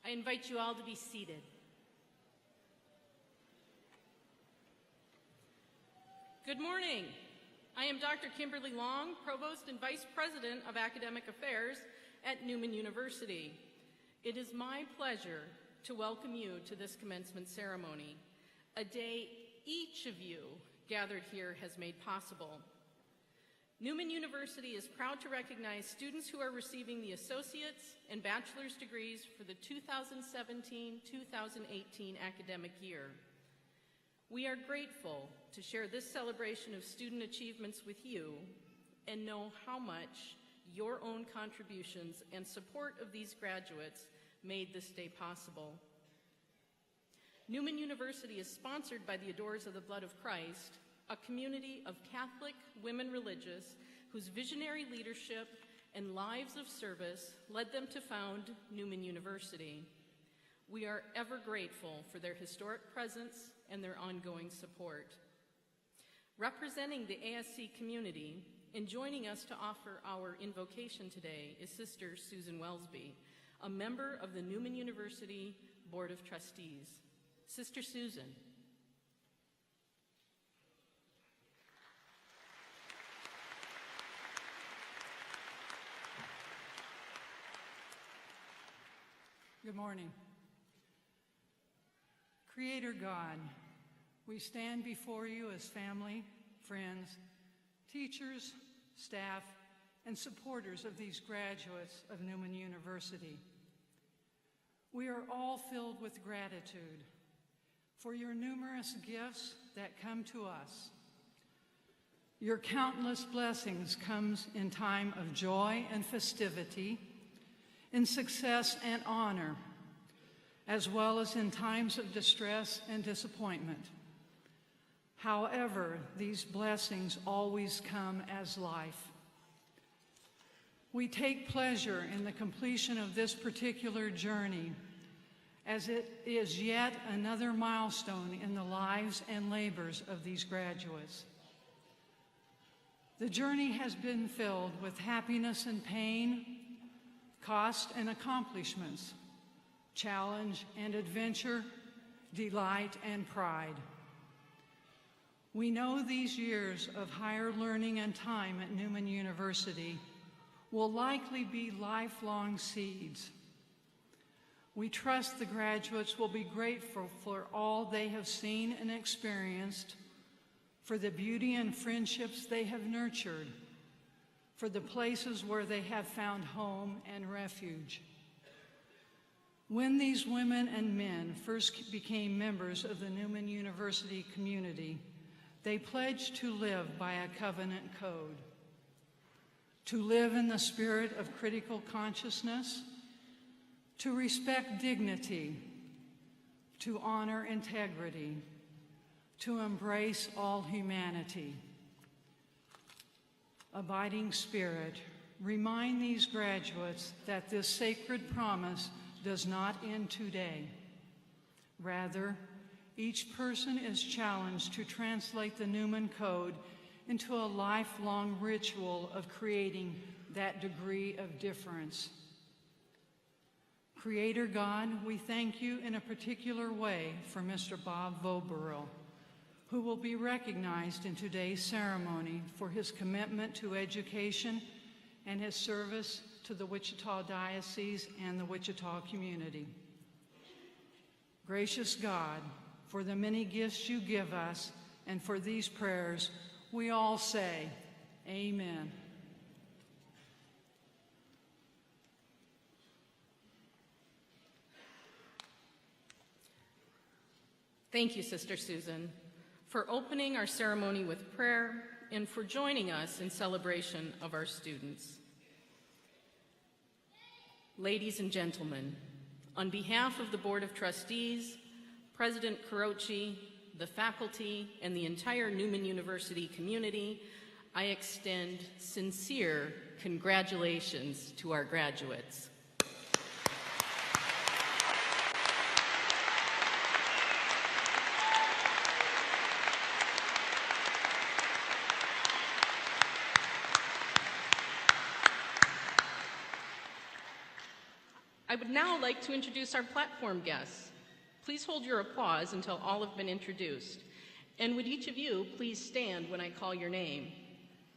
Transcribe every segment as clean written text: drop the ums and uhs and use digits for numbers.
I invite you all to be seated. Good morning. I am Dr. Kimberly Long, Provost and Vice President of Academic Affairs at Newman University. It is my pleasure to welcome you to this commencement ceremony, a day each of you gathered here has made possible. Newman University is proud to recognize students who are receiving the associate's and bachelor's degrees for the 2017-2018 academic year. We are grateful to share this celebration of student achievements with you and know how much your own contributions and support of these graduates made this day possible. Newman University is sponsored by the Adorers of the Blood of Christ, a community of Catholic women religious whose visionary leadership and lives of service led them to found Newman University. We are ever grateful for their historic presence and their ongoing support. Representing the ASC community and joining us to offer our invocation today is Sister Susan Welsby, a member of the Newman University Board of Trustees. Sister Susan. Good morning. Creator God, we stand before you as family, friends, teachers, staff, and supporters of these graduates of Newman University. We are all filled with gratitude for your numerous gifts that come to us. Your countless blessings comes in time of joy and festivity, in success and honor, as well as in times of distress and disappointment. However, these blessings always come as life. We take pleasure in the completion of this particular journey, as it is yet another milestone in the lives and labors of these graduates. The journey has been filled with happiness and pain, cost and accomplishments, challenge and adventure, delight and pride. We know these years of higher learning and time at Newman University will likely be lifelong seeds. We trust the graduates will be grateful for all they have seen and experienced, for the beauty and friendships they have nurtured, for the places where they have found home and refuge. When these women and men first became members of the Newman University community, they pledged to live by a covenant code, to live in the spirit of critical consciousness, to respect dignity, to honor integrity, to embrace all humanity. Abiding Spirit, remind these graduates that this sacred promise does not end today. Rather, each person is challenged to translate the Newman Code into a lifelong ritual of creating that degree of difference. Creator God, we thank you in a particular way for Mr. Bob Voberl, who will be recognized in today's ceremony for his commitment to education and his service to the Wichita Diocese and the Wichita community. Gracious God, for the many gifts you give us and for these prayers, we all say, Amen. Thank you, Sister Susan, for opening our ceremony with prayer and for joining us in celebration of our students. Ladies and gentlemen, on behalf of the Board of Trustees, President Carochi, the faculty, and the entire Newman University community, I extend sincere congratulations to our graduates. I I would now like to introduce our platform guests. Please hold your applause until all have been introduced. And would each of you please stand when I call your name?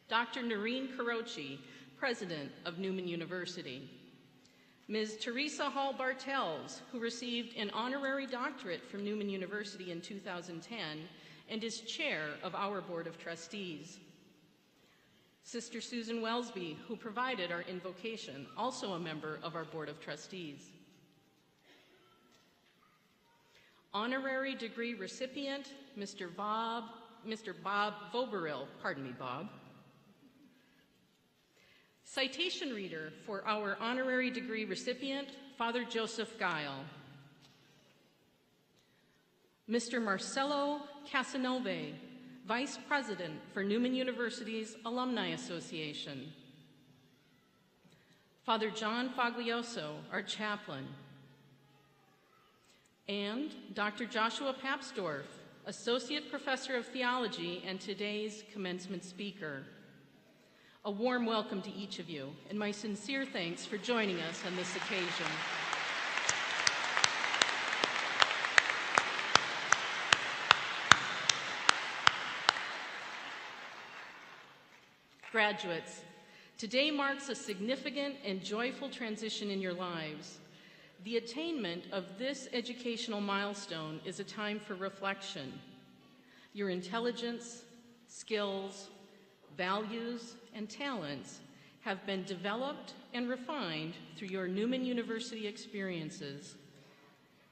Dr. Noreen Carochi, President of Newman University. Ms. Teresa Hall Bartels, who received an honorary doctorate from Newman University in 2010 and is chair of our Board of Trustees. Sister Susan Welsby, who provided our invocation, also a member of our Board of Trustees. Honorary degree recipient, Mr. Bob Voberil, pardon me, Bob. Citation reader for our honorary degree recipient, Father Joseph Guile. Mr. Marcelo Casanove, Vice President for Newman University's Alumni Association. Father John Faglioso, our chaplain. And Dr. Joshua Papsdorf, Associate Professor of Theology and today's commencement speaker. A warm welcome to each of you, and my sincere thanks for joining us on this occasion. Graduates, today marks a significant and joyful transition in your lives. The attainment of this educational milestone is a time for reflection. Your intelligence, skills, values, and talents have been developed and refined through your Newman University experiences.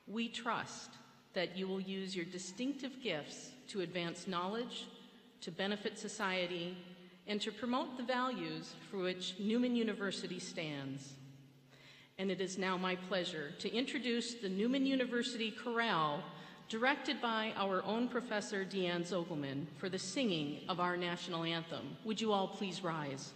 We trust that you will use your distinctive gifts to advance knowledge, to benefit society, and to promote the values for which Newman University stands. And it is now my pleasure to introduce the Newman University Chorale, directed by our own Professor Deanne Zogelman, for the singing of our national anthem. Would you all please rise?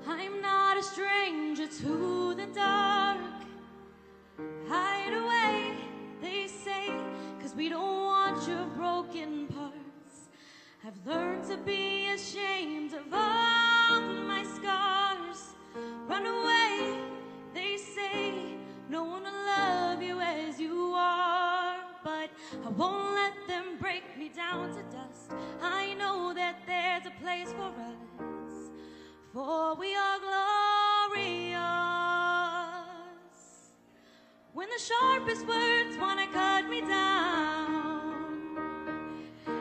I'm not a stranger to the dark. Hide away, they say, 'cause we don't want your broken parts. I've learned to be ashamed of all my scars. Run away, they say, no one will love you as you are. But I won't let them break me down to dust. I know that there's a place for us, for we are glorious. When the sharpest words want to cut me down,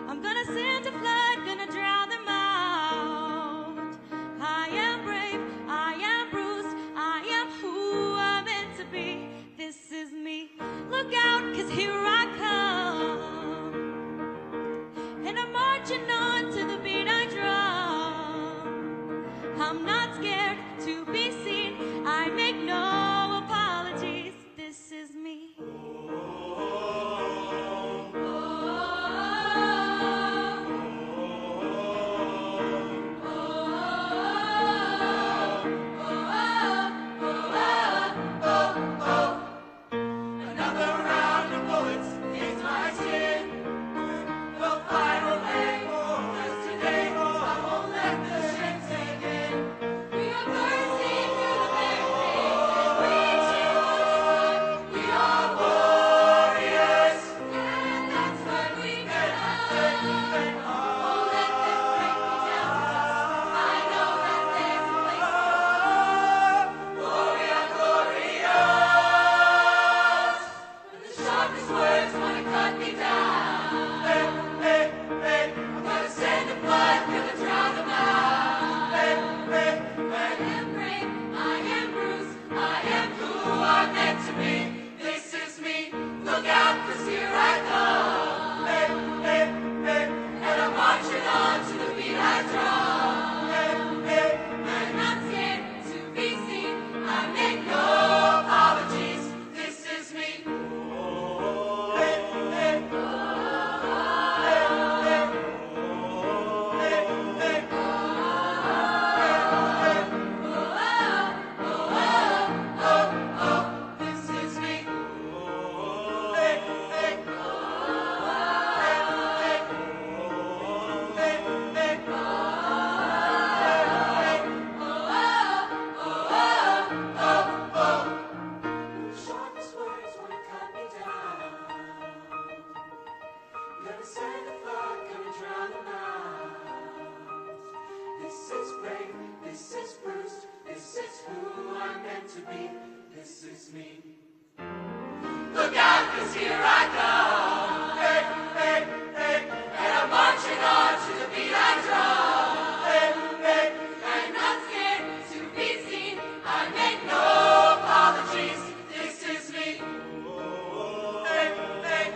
I'm gonna send a flood, gonna drown them out. I am brave, I am bruised, I am who I'm meant to be. This is me. Look out, 'cause here I come, and I'm marching on to the beat I drum. I'm not scared to be seen, I make no apologies. This is me. be. This is me. Look out, 'cause here I come. Hey, hey, hey. And I'm marching on to the beat I drum. Hey, hey. I'm not scared to be seen. I make no apologies. This is me. Hey, hey.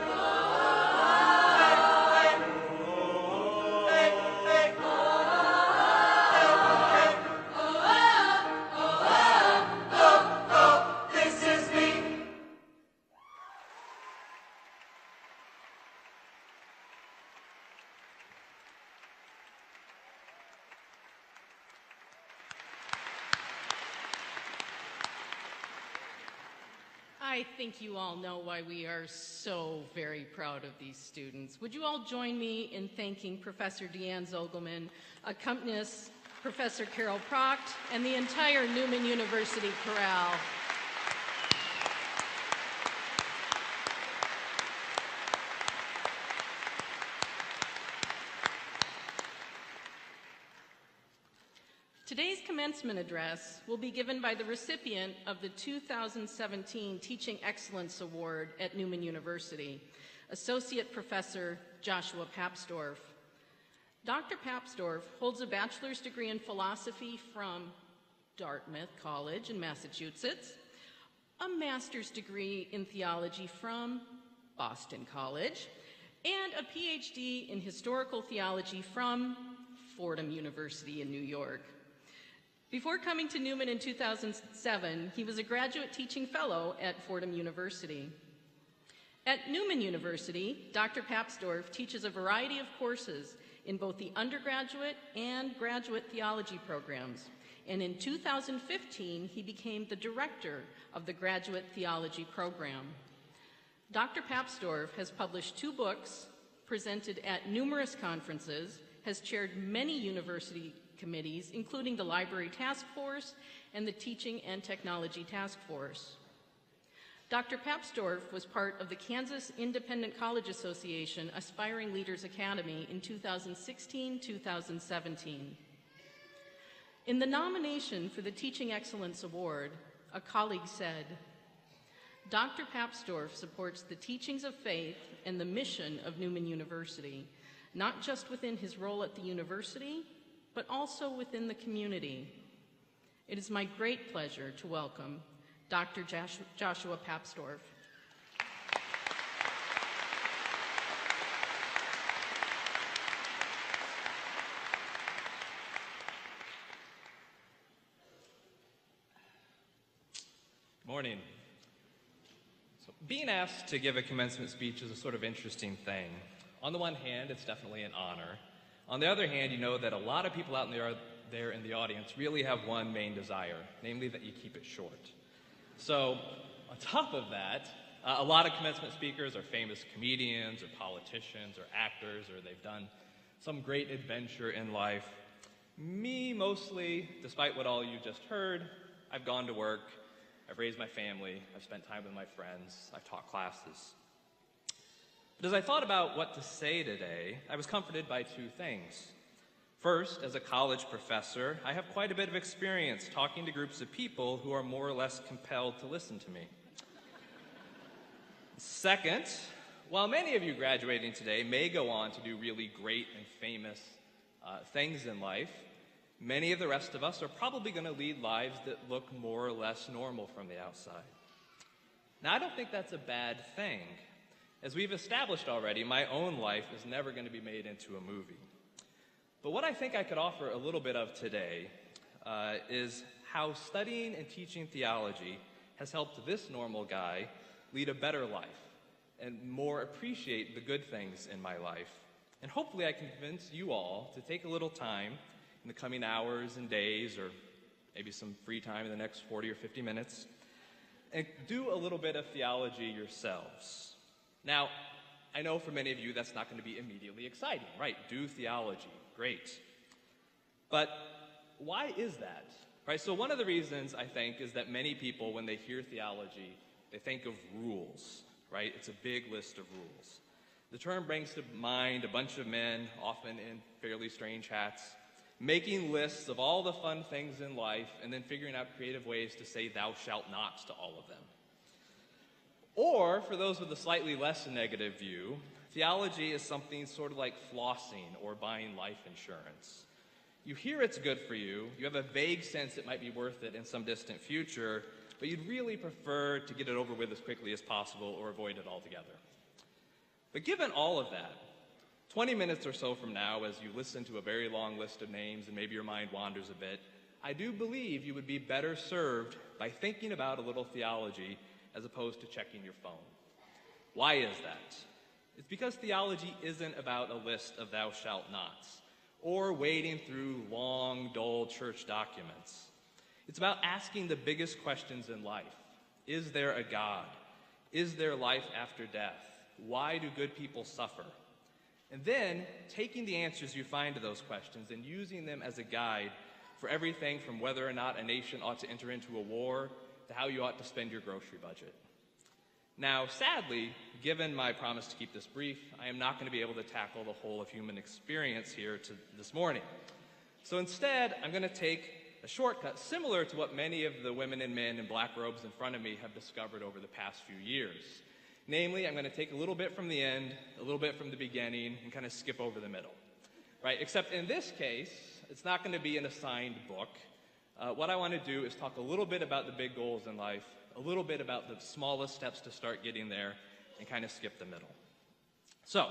I think you all know why we are so very proud of these students. Would you all join me in thanking Professor Deanne Zogelman, accompanist Professor Carol Proct, and the entire Newman University chorale. Today's commencement address will be given by the recipient of the 2017 Teaching Excellence Award at Newman University, Associate Professor Joshua Papsdorf. Dr. Papsdorf holds a bachelor's degree in philosophy from Dartmouth College in Massachusetts, a master's degree in theology from Boston College, and a PhD in historical theology from Fordham University in New York. Before coming to Newman in 2007, he was a graduate teaching fellow at Fordham University. At Newman University, Dr. Papsdorf teaches a variety of courses in both the undergraduate and graduate theology programs. And in 2015, he became the director of the graduate theology program. Dr. Papsdorf has published 2 books, presented at numerous conferences, has chaired many university committees, including the Library Task Force and the Teaching and Technology Task Force. Dr. Papsdorf was part of the Kansas Independent College Association Aspiring Leaders Academy in 2016-2017. In the nomination for the Teaching Excellence Award, a colleague said, "Dr. Papsdorf supports the teachings of faith and the mission of Newman University, not just within his role at the university, but also within the community." It is my great pleasure to welcome Dr. Joshua Papsdorf. Morning. So being asked to give a commencement speech is a sort of interesting thing. On the one hand, it's definitely an honor. On the other hand, you know that a lot of people out there in the audience really have one main desire, namely that you keep it short. So on top of that, a lot of commencement speakers are famous comedians or politicians or actors, or they've done some great adventure in life. Me, mostly, despite what all you just heard, I've gone to work, I've raised my family, I've spent time with my friends, I've taught classes. But as I thought about what to say today, I was comforted by 2 things. First, as a college professor, I have quite a bit of experience talking to groups of people who are more or less compelled to listen to me. Second, while many of you graduating today may go on to do really great and famous things in life, many of the rest of us are probably going to lead lives that look more or less normal from the outside. Now, I don't think that's a bad thing. As we've established already, my own life is never going to be made into a movie. But what I think I could offer a little bit of today is how studying and teaching theology has helped this normal guy lead a better life and more appreciate the good things in my life. And hopefully I can convince you all to take a little time in the coming hours and days, or maybe some free time in the next 40 or 50 minutes, and do a little bit of theology yourselves. Now, I know for many of you that's not going to be immediately exciting, right? Do theology, great. But why is that, right? So one of the reasons, I think, is that many people, when they hear theology, they think of rules, right? It's a big list of rules. The term brings to mind a bunch of men, often in fairly strange hats, making lists of all the fun things in life and then figuring out creative ways to say thou shalt nots to all of them. Or, for those with a slightly less negative view, theology is something sort of like flossing or buying life insurance. You hear it's good for you, you have a vague sense it might be worth it in some distant future, but you'd really prefer to get it over with as quickly as possible or avoid it altogether. But given all of that, 20 minutes or so from now, as you listen to a very long list of names and maybe your mind wanders a bit, I do believe you would be better served by thinking about a little theology as opposed to checking your phone. Why is that? It's because theology isn't about a list of thou shalt nots or wading through long, dull church documents. It's about asking the biggest questions in life. Is there a God? Is there life after death? Why do good people suffer? And then taking the answers you find to those questions and using them as a guide for everything from whether or not a nation ought to enter into a war to how you ought to spend your grocery budget. Now, sadly, given my promise to keep this brief, I am not going to be able to tackle the whole of human experience here this morning. So instead, I'm going to take a shortcut similar to what many of the women and men in black robes in front of me have discovered over the past few years. Namely, I'm going to take a little bit from the end, a little bit from the beginning, and kind of skip over the middle. Right? Except in this case, it's not going to be an assigned book. What I want to do is talk a little bit about the big goals in life, a little bit about the smallest steps to start getting there, and kind of skip the middle. So,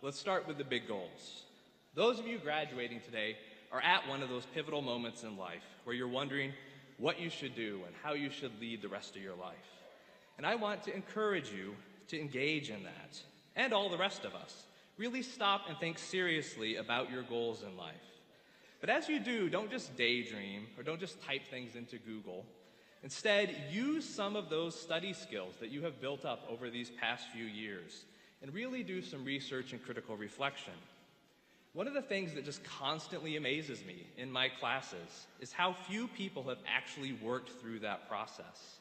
let's start with the big goals. Those of you graduating today are at one of those pivotal moments in life where you're wondering what you should do and how you should lead the rest of your life. And I want to encourage you to engage in that, and all the rest of us. Really stop and think seriously about your goals in life. But as you do, don't just daydream or don't just type things into Google. Instead, use some of those study skills that you have built up over these past few years and really do some research and critical reflection. One of the things that just constantly amazes me in my classes is how few people have actually worked through that process.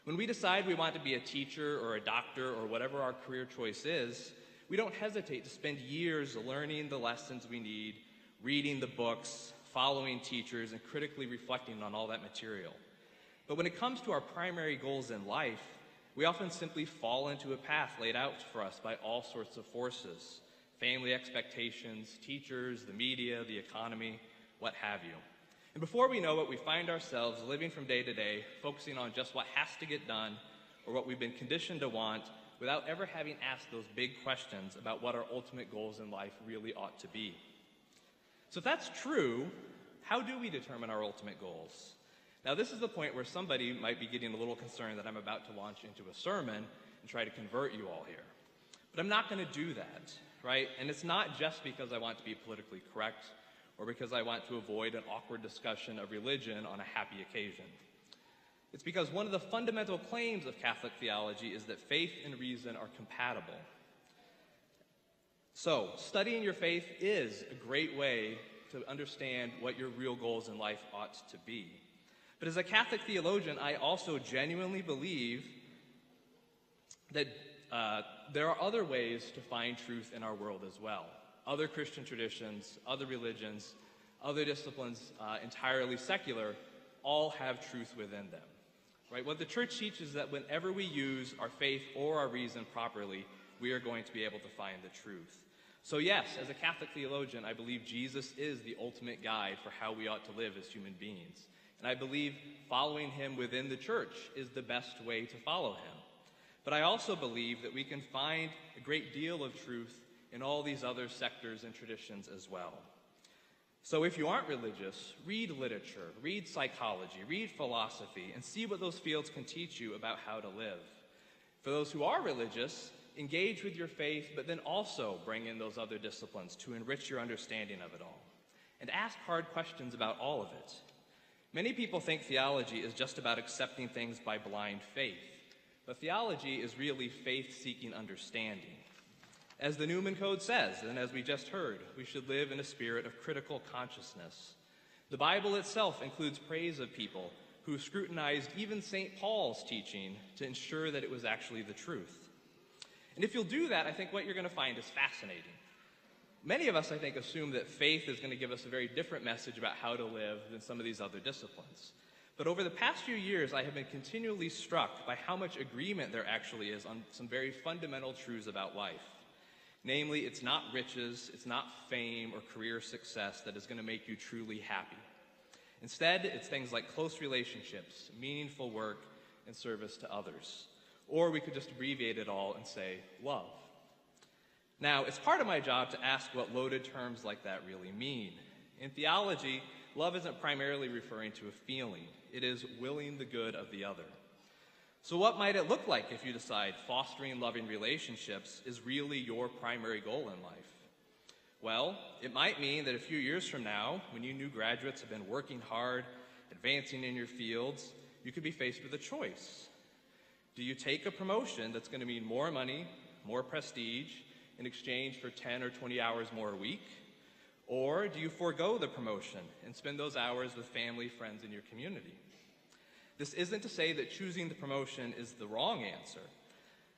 When we decide we want to be a teacher or a doctor or whatever our career choice is, we don't hesitate to spend years learning the lessons we need, reading the books, following teachers, and critically reflecting on all that material. But when it comes to our primary goals in life, we often simply fall into a path laid out for us by all sorts of forces: family expectations, teachers, the media, the economy, what have you. And before we know it, we find ourselves living from day to day, focusing on just what has to get done or what we've been conditioned to want without ever having asked those big questions about what our ultimate goals in life really ought to be. So if that's true, how do we determine our ultimate goals? Now, this is the point where somebody might be getting a little concerned that I'm about to launch into a sermon and try to convert you all here. But I'm not going to do that, right? And it's not just because I want to be politically correct or because I want to avoid an awkward discussion of religion on a happy occasion. It's because one of the fundamental claims of Catholic theology is that faith and reason are compatible. So, studying your faith is a great way to understand what your real goals in life ought to be. But as a Catholic theologian, I also genuinely believe that there are other ways to find truth in our world as well. Other Christian traditions, other religions, other disciplines entirely secular, all have truth within them. Right? What the Church teaches is that whenever we use our faith or our reason properly, we are going to be able to find the truth. So yes, as a Catholic theologian, I believe Jesus is the ultimate guide for how we ought to live as human beings. And I believe following him within the Church is the best way to follow him. But I also believe that we can find a great deal of truth in all these other sectors and traditions as well. So if you aren't religious, read literature, read psychology, read philosophy, and see what those fields can teach you about how to live. For those who are religious, engage with your faith, but then also bring in those other disciplines to enrich your understanding of it all. And ask hard questions about all of it. Many people think theology is just about accepting things by blind faith, but theology is really faith-seeking understanding. As the Newman Code says, and as we just heard, we should live in a spirit of critical consciousness. The Bible itself includes praise of people who scrutinized even St. Paul's teaching to ensure that it was actually the truth. And if you'll do that, I think what you're going to find is fascinating. Many of us, I think, assume that faith is going to give us a very different message about how to live than some of these other disciplines. But over the past few years, I have been continually struck by how much agreement there actually is on some very fundamental truths about life. Namely, it's not riches, it's not fame or career success that is going to make you truly happy. Instead, it's things like close relationships, meaningful work, and service to others. Or we could just abbreviate it all and say, love. Now, it's part of my job to ask what loaded terms like that really mean. In theology, love isn't primarily referring to a feeling. It is willing the good of the other. So what might it look like if you decide fostering loving relationships is really your primary goal in life? Well, it might mean that a few years from now, when you new graduates have been working hard, advancing in your fields, you could be faced with a choice. Do you take a promotion that's going to mean more money, more prestige, in exchange for 10 or 20 hours more a week? Or do you forego the promotion and spend those hours with family, friends, and your community? This isn't to say that choosing the promotion is the wrong answer,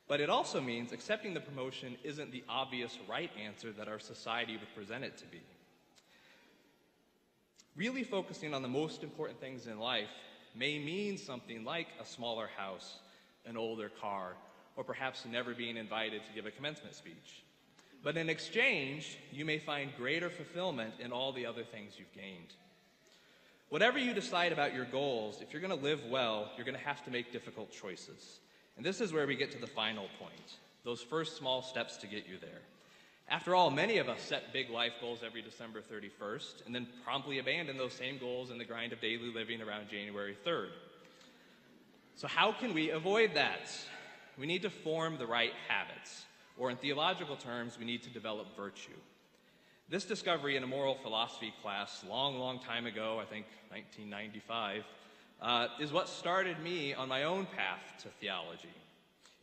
but it also means accepting the promotion isn't the obvious right answer that our society would present it to be. Really focusing on the most important things in life may mean something like a smaller house, an older car, or perhaps never being invited to give a commencement speech. But in exchange, you may find greater fulfillment in all the other things you've gained. Whatever you decide about your goals, if you're going to live well, you're going to have to make difficult choices. And this is where we get to the final point, those first small steps to get you there. After all, many of us set big life goals every December 31st and then promptly abandon those same goals in the grind of daily living around January 3rd. So how can we avoid that? We need to form the right habits. Or in theological terms, we need to develop virtue. This discovery in a moral philosophy class long time ago, I think 1995, is what started me on my own path to theology.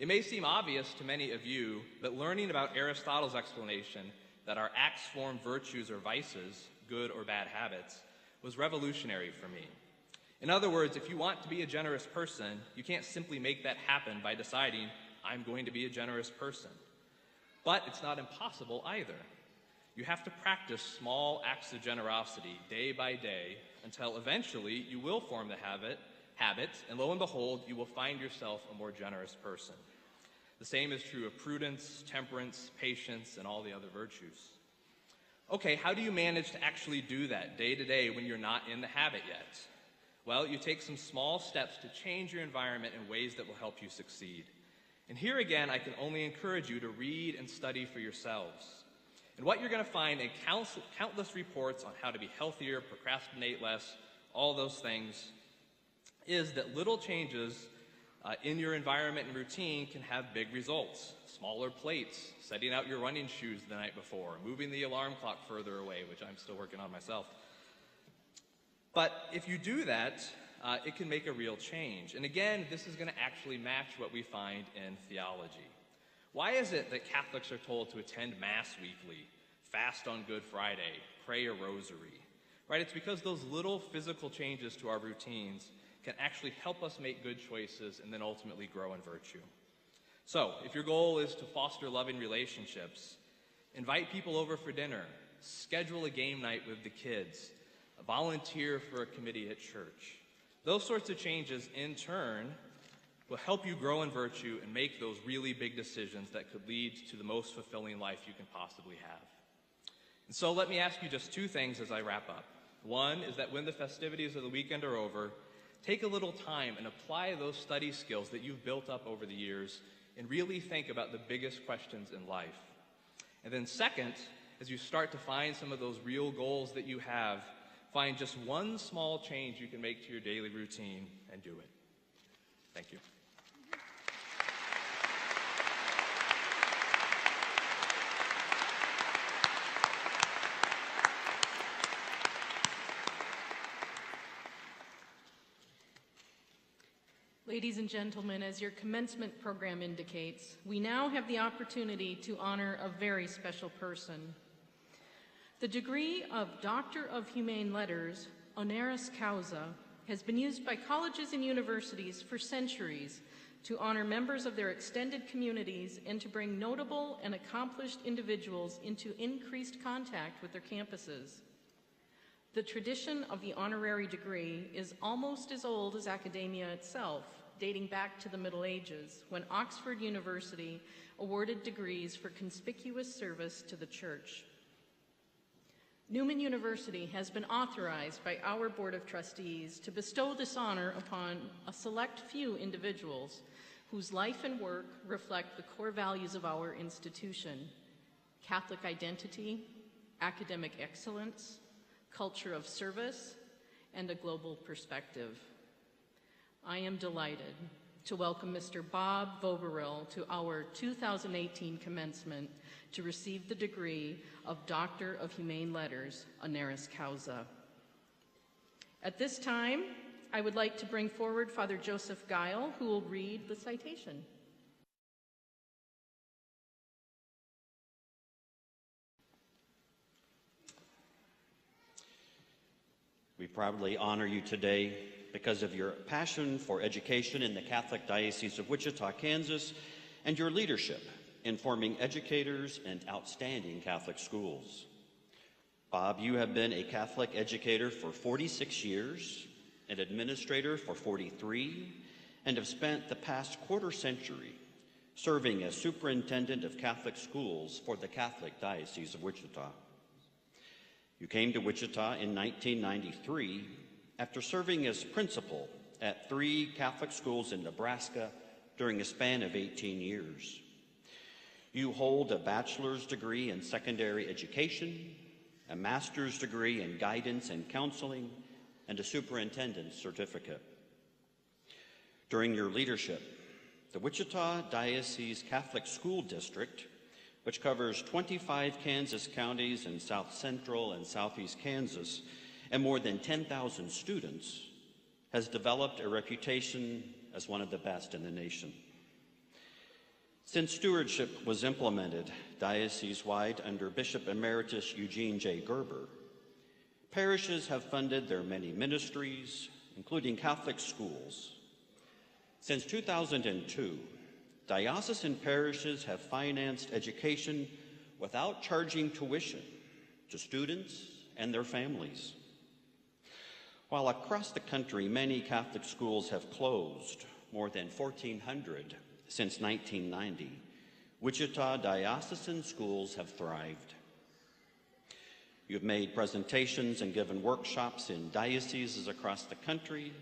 It may seem obvious to many of you, but learning about Aristotle's explanation that our acts form virtues or vices, good or bad habits, was revolutionary for me. In other words, if you want to be a generous person, you can't simply make that happen by deciding, I'm going to be a generous person. But it's not impossible either. You have to practice small acts of generosity day by day until eventually you will form the habit, and lo and behold, you will find yourself a more generous person. The same is true of prudence, temperance, patience, and all the other virtues. Okay, how do you manage to actually do that day to day when you're not in the habit yet? Well, you take some small steps to change your environment in ways that will help you succeed. And here again, I can only encourage you to read and study for yourselves. And what you're going to find in countless reports on how to be healthier, procrastinate less, all those things, is that little changes in your environment and routine can have big results. Smaller plates, setting out your running shoes the night before, moving the alarm clock further away, which I'm still working on myself. But if you do that, it can make a real change. And again, this is going to actually match what we find in theology. Why is it that Catholics are told to attend Mass weekly, fast on Good Friday, pray a rosary? Right? It's because those little physical changes to our routines can actually help us make good choices and then ultimately grow in virtue. So, if your goal is to foster loving relationships, invite people over for dinner, schedule a game night with the kids, volunteer for a committee at church. Those sorts of changes, in turn, will help you grow in virtue and make those really big decisions that could lead to the most fulfilling life you can possibly have. And so let me ask you just two things as I wrap up. One is that when the festivities of the weekend are over, take a little time and apply those study skills that you've built up over the years and really think about the biggest questions in life. And then second, as you start to find some of those real goals that you have, find just one small change you can make to your daily routine and do it. Thank you. Ladies and gentlemen, as your commencement program indicates, we now have the opportunity to honor a very special person. The degree of Doctor of Humane Letters, honoris causa, has been used by colleges and universities for centuries to honor members of their extended communities, and to bring notable and accomplished individuals into increased contact with their campuses. The tradition of the honorary degree is almost as old as academia itself, dating back to the Middle Ages, when Oxford University awarded degrees for conspicuous service to the church. Newman University has been authorized by our Board of Trustees to bestow this honor upon a select few individuals whose life and work reflect the core values of our institution: Catholic identity, academic excellence, culture of service, and a global perspective. I am delighted to welcome Mr. Bob Voberill to our 2018 commencement to receive the degree of Doctor of Humane Letters, honoris causa. At this time, I would like to bring forward Father Joseph Guile, who will read the citation. We proudly honor you today because of your passion for education in the Catholic Diocese of Wichita, Kansas, and your leadership in forming educators and outstanding Catholic schools. Bob, you have been a Catholic educator for 46 years, an administrator for 43, and have spent the past quarter century serving as superintendent of Catholic schools for the Catholic Diocese of Wichita. You came to Wichita in 1993 after serving as principal at 3 Catholic schools in Nebraska during a span of 18 years. You hold a bachelor's degree in secondary education, a master's degree in guidance and counseling, and a superintendent's certificate. During your leadership, the Wichita Diocese Catholic School District, which covers 25 Kansas counties in south central and southeast Kansas and more than 10,000 students, has developed a reputation as one of the best in the nation. Since stewardship was implemented diocese-wide under Bishop Emeritus Eugene J. Gerber, parishes have funded their many ministries, including Catholic schools. Since 2002, diocesan parishes have financed education without charging tuition to students and their families. While across the country many Catholic schools have closed, more than 1,400 since 1990, Wichita diocesan schools have thrived. You've made presentations and given workshops in dioceses across the country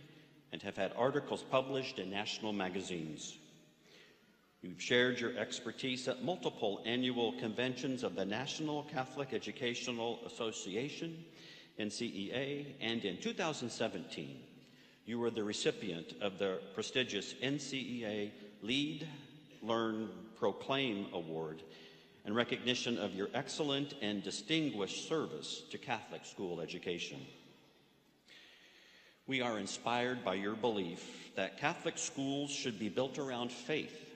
and have had articles published in national magazines. You've shared your expertise at multiple annual conventions of the National Catholic Educational Association, NCEA, and in 2017, you were the recipient of the prestigious NCEA Lead, Learn, Proclaim Award in recognition of your excellent and distinguished service to Catholic school education. We are inspired by your belief that Catholic schools should be built around faith.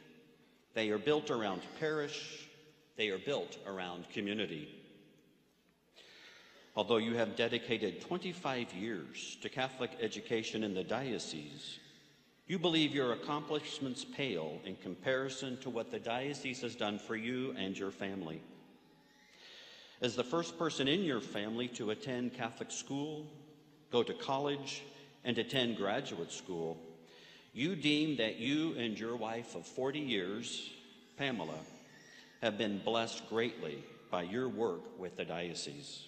They are built around parish. They are built around community. Although you have dedicated 25 years to Catholic education in the diocese, you believe your accomplishments pale in comparison to what the diocese has done for you and your family. As the first person in your family to attend Catholic school, go to college, and attend graduate school, you deem that you and your wife of 40 years, Pamela, have been blessed greatly by your work with the diocese.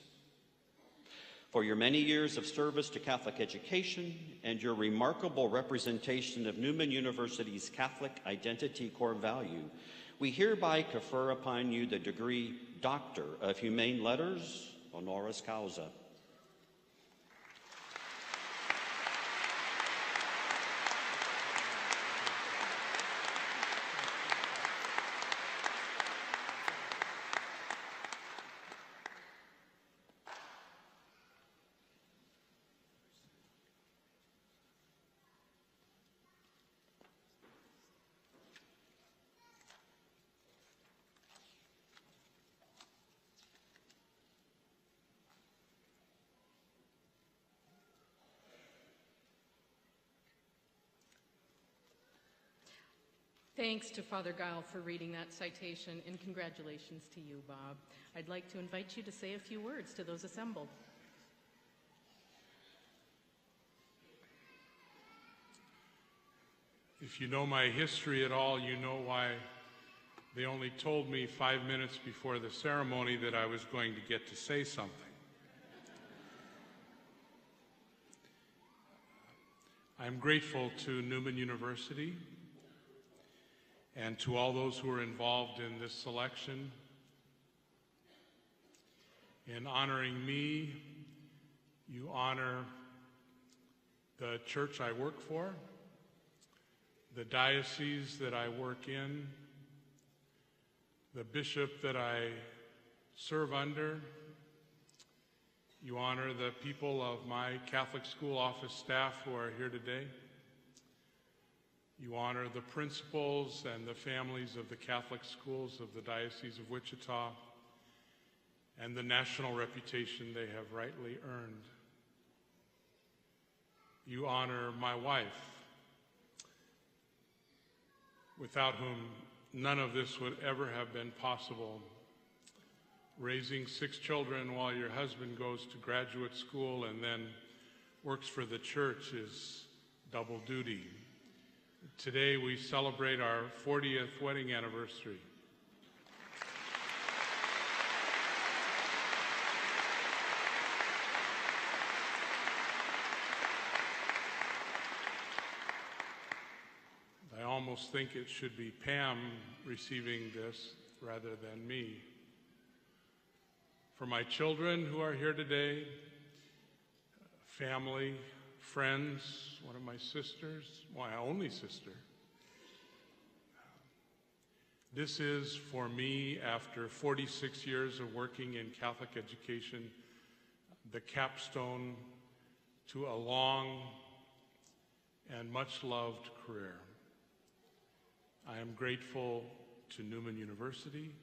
For your many years of service to Catholic education and your remarkable representation of Newman University's Catholic identity core value, we hereby confer upon you the degree Doctor of Humane Letters, honoris causa. Thanks to Father Giles for reading that citation, and congratulations to you, Bob. I'd like to invite you to say a few words to those assembled. If you know my history at all, you know why they only told me 5 minutes before the ceremony that I was going to get to say something. I'm grateful to Newman University and to all those who are involved in this selection. In honoring me, you honor the church I work for, the diocese that I work in, the bishop that I serve under. You honor the people of my Catholic school office staff who are here today. You honor the principals and the families of the Catholic schools of the Diocese of Wichita and the national reputation they have rightly earned. You honor my wife, without whom none of this would ever have been possible. Raising 6 children while your husband goes to graduate school and then works for the church is double duty. Today we celebrate our 40th wedding anniversary. I almost think it should be Pam receiving this rather than me. For my children who are here today, family, friends, one of my sisters, my only sister. This is, for me, after 46 years of working in Catholic education, the capstone to a long and much-loved career. I am grateful to Newman University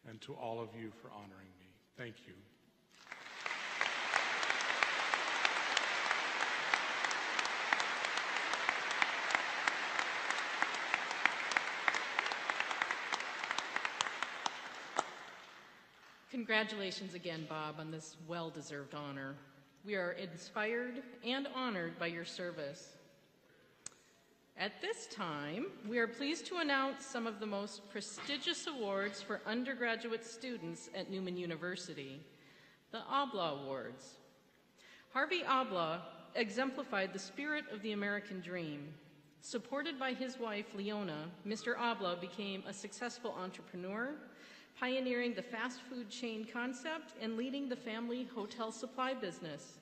and to all of you for honoring me. Thank you. Congratulations again, Bob, on this well-deserved honor. We are inspired and honored by your service. At this time, we are pleased to announce some of the most prestigious awards for undergraduate students at Newman University, the Obla Awards. Harvey Obla exemplified the spirit of the American dream. Supported by his wife, Leona, Mr. Obla became a successful entrepreneur, pioneering the fast food chain concept and leading the family hotel supply business.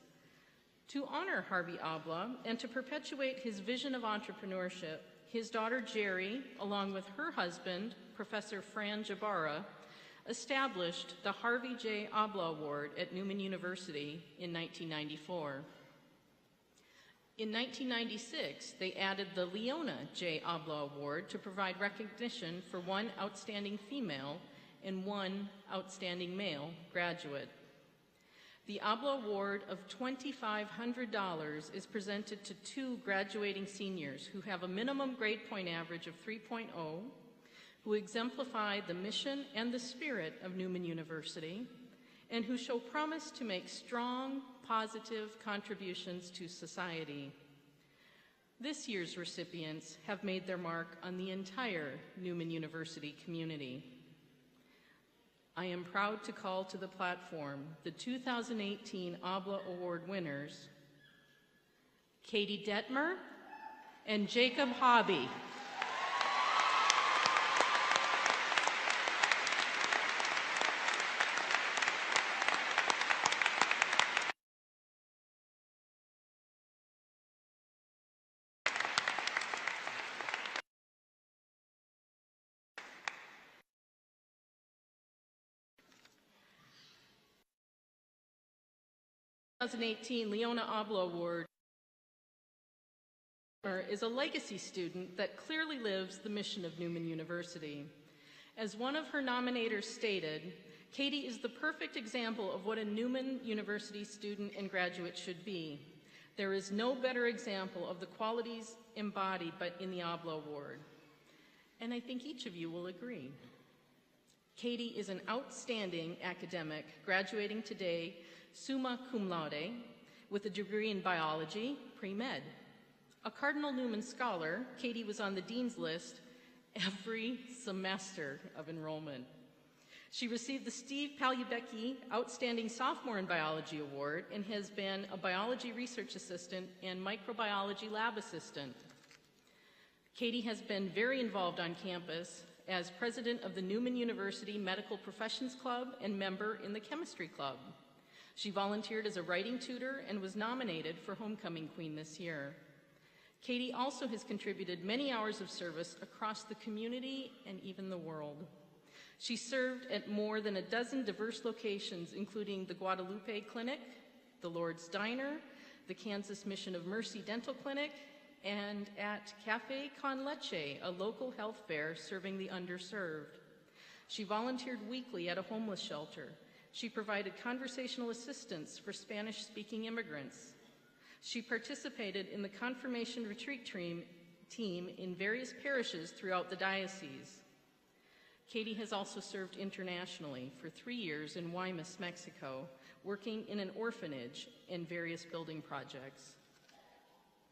To honor Harvey Obla and to perpetuate his vision of entrepreneurship, his daughter Jerry, along with her husband, Professor Fran Jabara, established the Harvey J. Obla Award at Newman University in 1994. In 1996, they added the Leona J. Obla Award to provide recognition for one outstanding female and one outstanding male graduate. The Obla Award of $2,500 is presented to 2 graduating seniors who have a minimum grade point average of 3.0, who exemplify the mission and the spirit of Newman University, and who show promise to make strong, positive contributions to society. This year's recipients have made their mark on the entire Newman University community. I am proud to call to the platform the 2018 Obla Award winners, Katie Detmer and Jacob Hobby. The 2018 Leona Obla Award is a legacy student that clearly lives the mission of Newman University. As one of her nominators stated, Katie is the perfect example of what a Newman University student and graduate should be. There is no better example of the qualities embodied in the Obla Award. and I think each of you will agree. Katie is an outstanding academic, graduating today summa cum laude with a degree in biology, pre-med. A Cardinal Newman Scholar, Katie was on the Dean's List every semester of enrollment. She received the Steve Pagliubecki Outstanding Sophomore in Biology Award and has been a biology research assistant and microbiology lab assistant. Katie has been very involved on campus as president of the Newman University Medical Professions Club and member in the Chemistry Club. She volunteered as a writing tutor and was nominated for Homecoming Queen this year. Katie also has contributed many hours of service across the community and even the world. She served at more than a dozen diverse locations, including the Guadalupe Clinic, the Lord's Diner, the Kansas Mission of Mercy Dental Clinic, and at Cafe Con Leche, a local health fair serving the underserved. She volunteered weekly at a homeless shelter. She provided conversational assistance for Spanish-speaking immigrants. She participated in the confirmation retreat team in various parishes throughout the diocese. Katie has also served internationally for 3 years in Guaymas, Mexico, working in an orphanage and various building projects.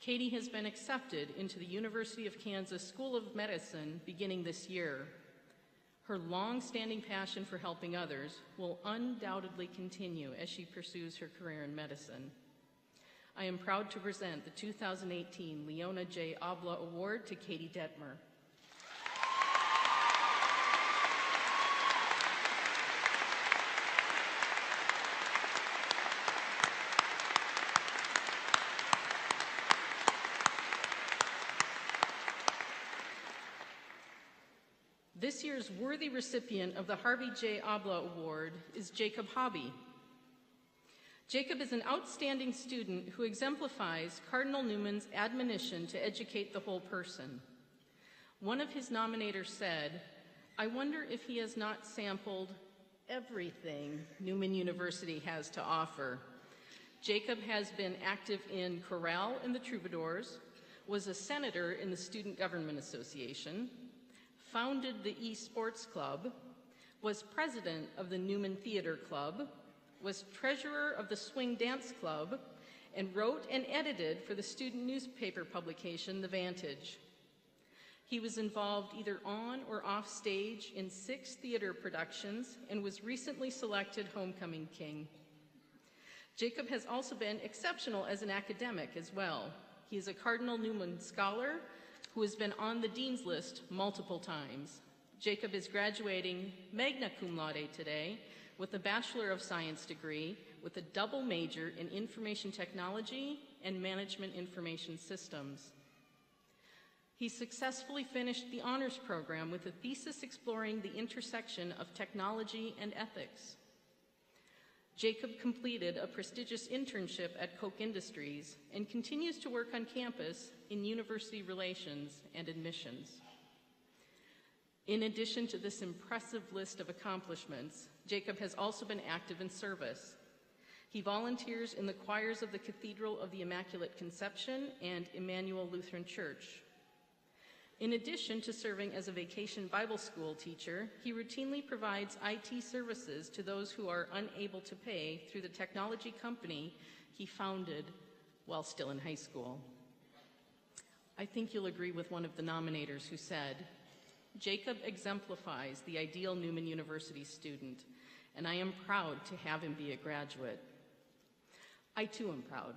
Katie has been accepted into the University of Kansas School of Medicine beginning this year. Her long-standing passion for helping others will undoubtedly continue as she pursues her career in medicine. I am proud to present the 2018 Leona J. Abla Award to Katie Detmer. This year's worthy recipient of the Harvey J. Abla Award is Jacob Hobby. Jacob is an outstanding student who exemplifies Cardinal Newman's admonition to educate the whole person. One of his nominators said, "I wonder if he has not sampled everything Newman University has to offer." Jacob has been active in chorale in the Troubadours, was a senator in the Student Government Association, founded the eSports Club, was president of the Newman Theater Club, was treasurer of the Swing Dance Club, and wrote and edited for the student newspaper publication, The Vantage. He was involved either on or off stage in 6 theater productions and was recently selected Homecoming King. Jacob has also been exceptional as an academic as well. He is a Cardinal Newman Scholar who has been on the Dean's List multiple times. Jacob is graduating magna cum laude today with a Bachelor of Science degree with a double major in Information Technology and Management Information Systems. He successfully finished the honors program with a thesis exploring the intersection of technology and ethics. Jacob completed a prestigious internship at Koch Industries and continues to work on campus in university relations and admissions. In addition to this impressive list of accomplishments, Jacob has also been active in service. He volunteers in the choirs of the Cathedral of the Immaculate Conception and Emmanuel Lutheran Church. In addition to serving as a vacation Bible school teacher, he routinely provides IT services to those who are unable to pay through the technology company he founded while still in high school. I think you'll agree with one of the nominators who said, "Jacob exemplifies the ideal Newman University student, and I am proud to have him be a graduate." I too am proud.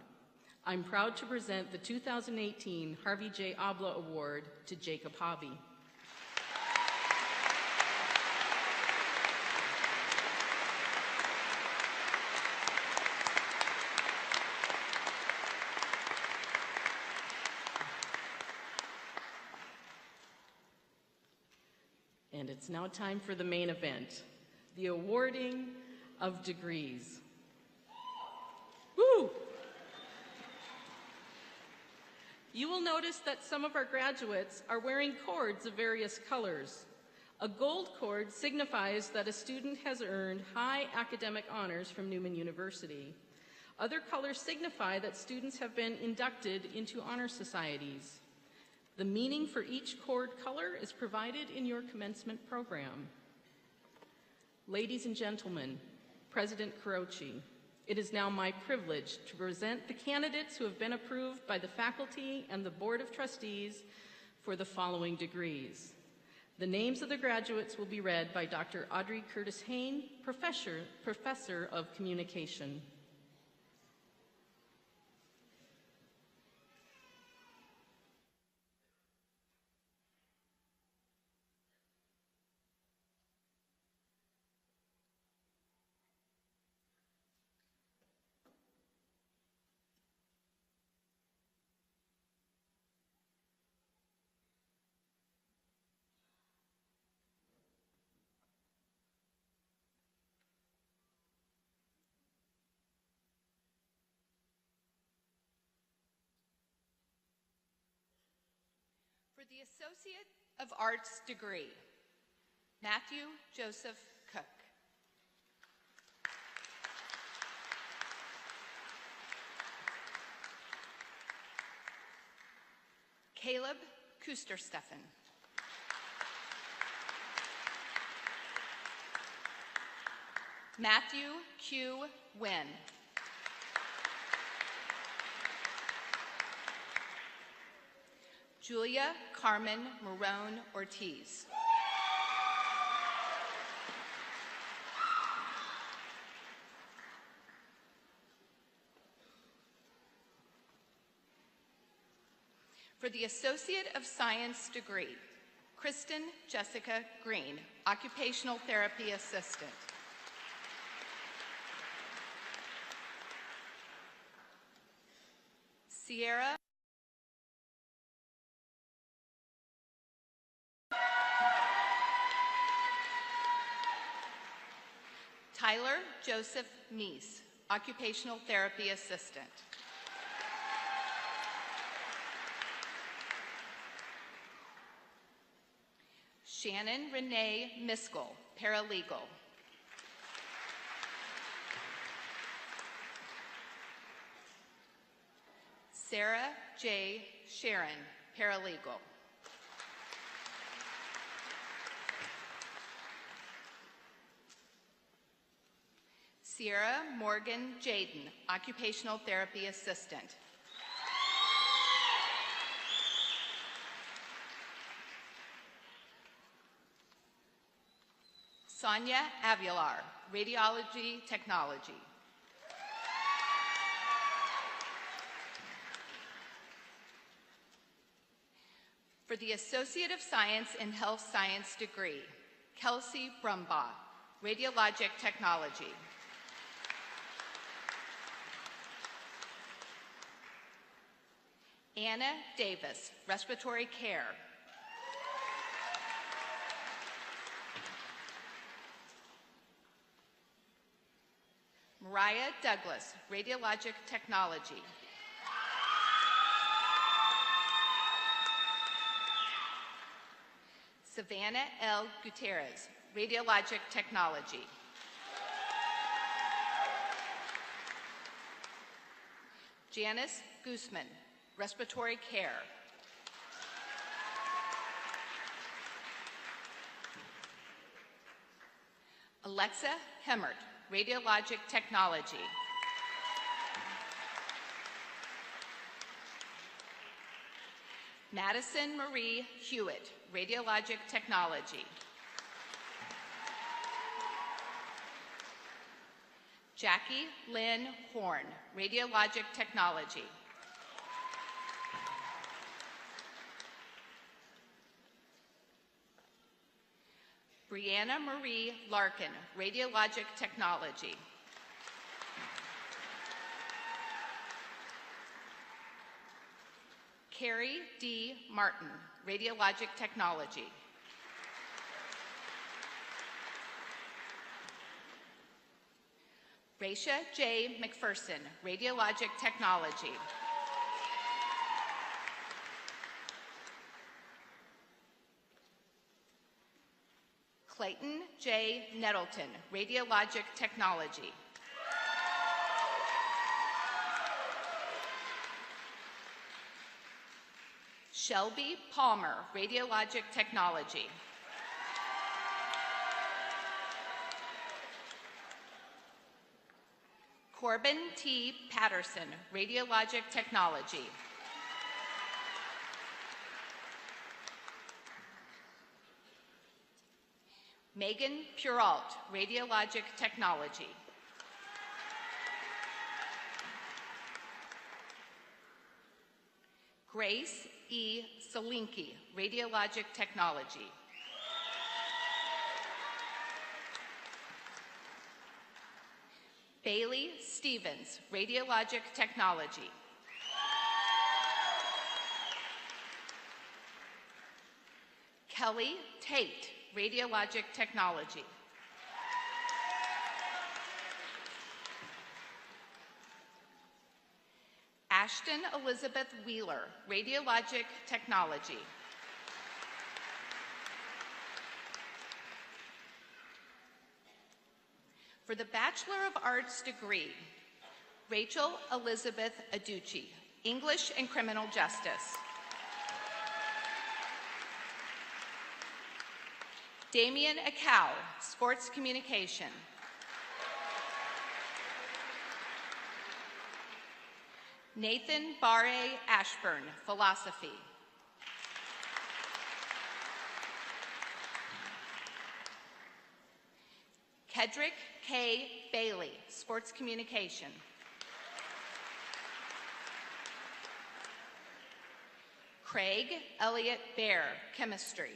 I'm proud to present the 2018 Harvey J. Abla Award to Jacob Hobby. And it's now time for the main event, the awarding of degrees. Woo! You will notice that some of our graduates are wearing cords of various colors. A gold cord signifies that a student has earned high academic honors from Newman University. Other colors signify that students have been inducted into honor societies. The meaning for each cord color is provided in your commencement program. Ladies and gentlemen, President Kurochi, it is now my privilege to present the candidates who have been approved by the faculty and the Board of Trustees for the following degrees. The names of the graduates will be read by Dr. Audrey Curtis Hain, Professor of Communication. For the Associate of Arts degree, Matthew Joseph Cook. Caleb Kustersteffen. Matthew Q. Wynn. Julia Carmen Marone Ortiz. For the Associate of Science degree, Kristen Jessica Green, Occupational Therapy Assistant. Sierra Tyler Joseph Meese, Occupational Therapy Assistant. Shannon Renee Miskell, Paralegal. Sarah J. Sharon, Paralegal. Sierra Morgan Jaden, Occupational Therapy Assistant. Sonia Avilar, Radiology Technology. For the Associate of Science in Health Science degree, Kelsey Brumbaugh, Radiologic Technology. Anna Davis, Respiratory Care. Mariah Douglas, Radiologic Technology. Savannah L. Gutierrez, Radiologic Technology. Janice Guzman, Respiratory Care. Alexa Hemmert, Radiologic Technology. Madison Marie Hewitt, Radiologic Technology. Jackie Lynn Horn, Radiologic Technology. Brianna Marie Larkin, Radiologic Technology. Carrie D. Martin, Radiologic Technology. Raisha J. McPherson, Radiologic Technology. Clayton J. Nettleton, Radiologic Technology. Shelby Palmer, Radiologic Technology. Corbin T. Patterson, Radiologic Technology. Megan Purault, Radiologic Technology. Grace E. Selinki, Radiologic Technology. Bailey Stevens, Radiologic Technology. Kelly Tate, Radiologic Technology. Ashton Elizabeth Wheeler, Radiologic Technology. For the Bachelor of Arts degree, Rachel Elizabeth Aducci, English and Criminal Justice. Damian Acow, Sports Communication. Nathan Barre Ashburn, Philosophy. Kedrick K. Bailey, Sports Communication. Craig Elliott Bear, Chemistry.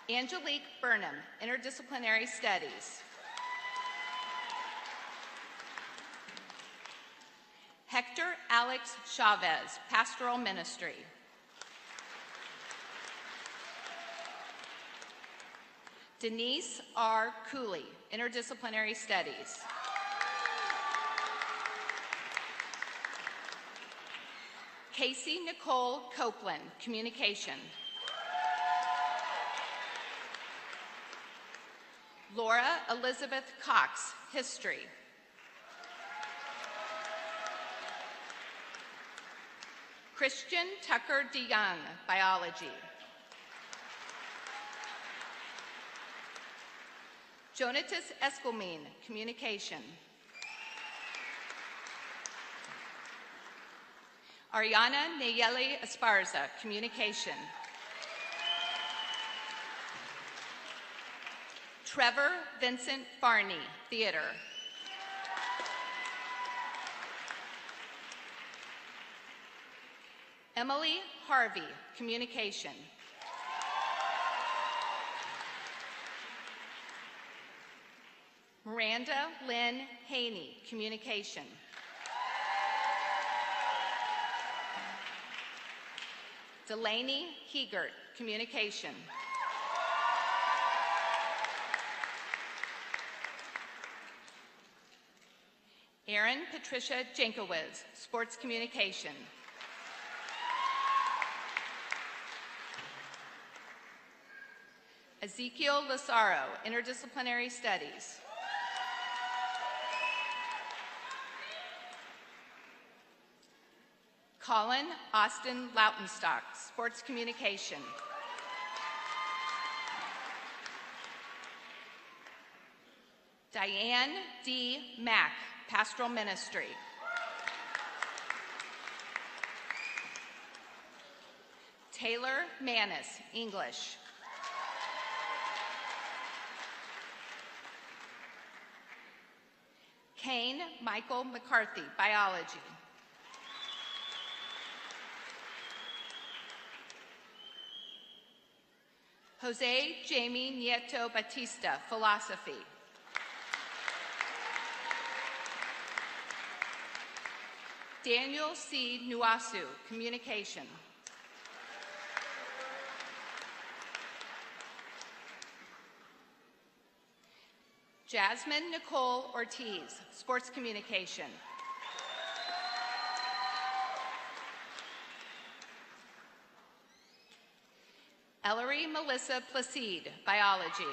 Angelique Burnham, Interdisciplinary Studies. Hector Alex Chavez, Pastoral Ministry. Denise R. Cooley, Interdisciplinary Studies. Casey Nicole Copeland, Communication. Laura Elizabeth Cox, History. Christian Tucker DeYoung, Biology. Jonatas Eskelmeen, Communication. Ariana Nayeli Esparza, Communication. Trevor Vincent Farney, Theater. Emily Harvey, Communication. Miranda Lynn Haney, Communication. Delaney Heegert, Communication. Erin Patricia Jankowitz, Sports Communication. Ezekiel Lazaro, Interdisciplinary Studies. Colin Austin Lautenstock, Sports Communication. Diane D. Mack, Pastoral Ministry. Taylor Manis, English. Kane Michael McCarthy, Biology. Jose Jamie Nieto Batista, Philosophy. Daniel C. Nuasu, Communication. Jasmine Nicole Ortiz, Sports Communication. Ellery Melissa Placide, Biology.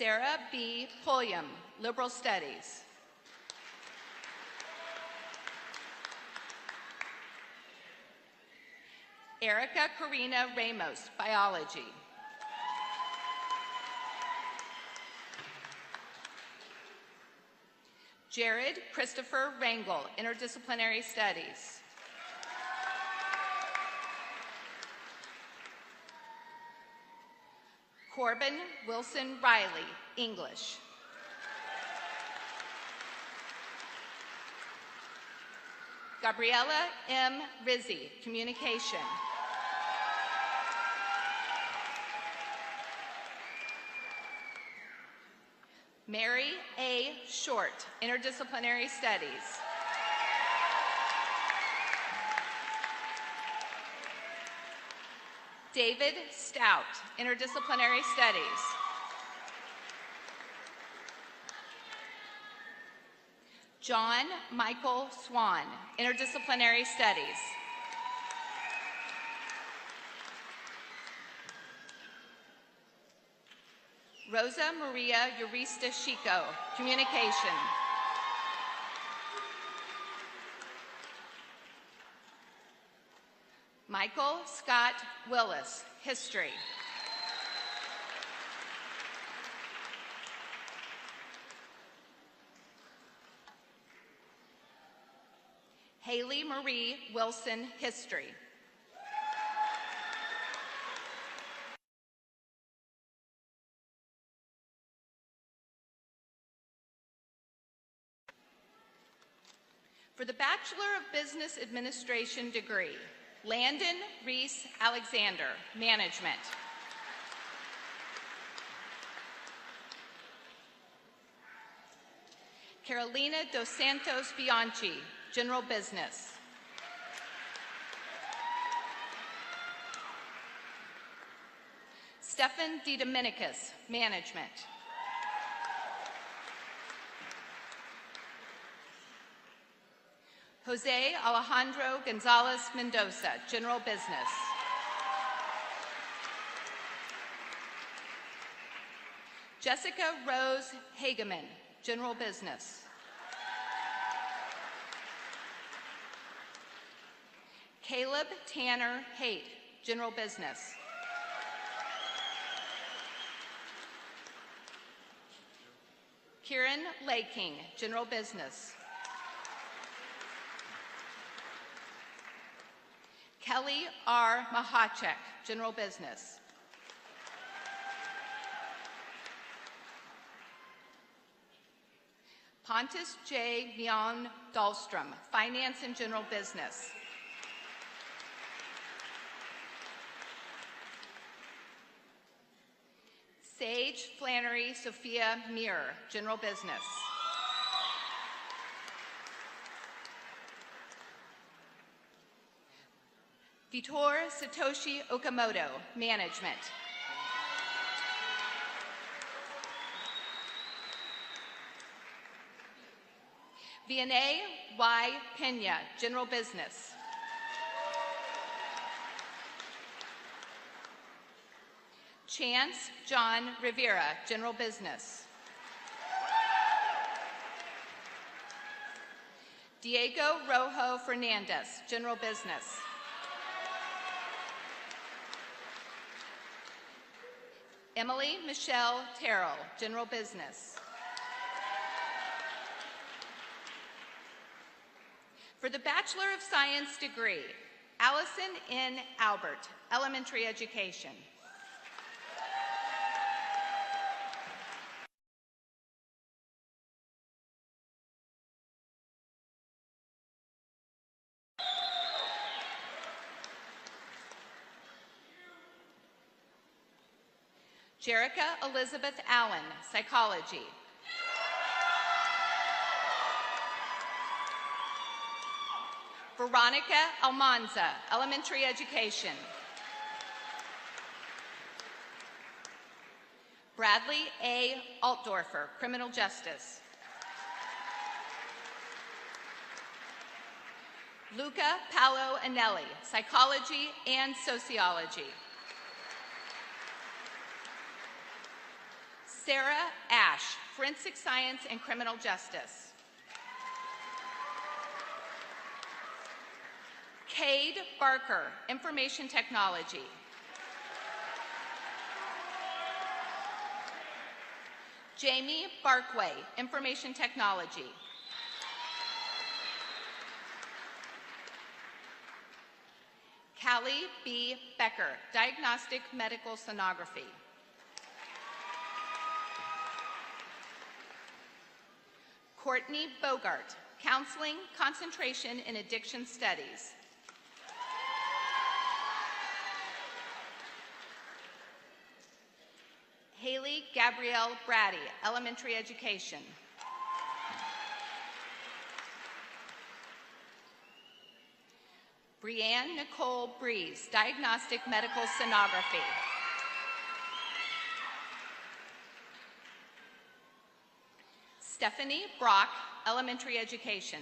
Sarah B. Pulliam, Liberal Studies. Erica Karina Ramos, Biology. Jared Christopher Rangel, Interdisciplinary Studies. Corbin Wilson Riley, English. Gabriella M. Rizzi, Communication. Mary A. Short, Interdisciplinary Studies. David Stout, Interdisciplinary Studies. John Michael Swan, Interdisciplinary Studies. Rosa Maria Urista Chico, Communication. Michael Scott Willis, History. Haley Marie Wilson, History. For the Bachelor of Business Administration degree, Landon Reese Alexander, Management. Carolina Dos Santos Bianchi, General Business. Stefan D. Dominicus, Management. Jose Alejandro Gonzalez Mendoza, General Business. Jessica Rose Hageman, General Business. Caleb Tanner Haight, General Business. Kieran Laking, General Business. Kelly R. Mahachek, General Business. Pontus J. Mion Dahlstrom, Finance and General Business. Sage Flannery Sophia Muir, General Business. Vitor Satoshi Okamoto, Management. Vianney Y. Pena, General Business. Chance John Rivera, General Business. Diego Rojo Fernandez, General Business. Emily Michelle Terrell, General Business. For the Bachelor of Science degree, Allison N. Albert, Elementary Education. Jerica Elizabeth Allen, Psychology. Veronica Almanza, Elementary Education. Bradley A. Altdorfer, Criminal Justice. Luca Paolo Anelli, Psychology and Sociology. Sarah Ash, Forensic Science and Criminal Justice. Cade Barker, Information Technology. Jamie Barkway, Information Technology. Callie B. Becker, Diagnostic Medical Sonography. Courtney Bogart, Counseling, Concentration in Addiction Studies. Haley Gabrielle Brady, Elementary Education. Brianne Nicole Breeze, Diagnostic Medical Sonography. Stephanie Brock, Elementary Education.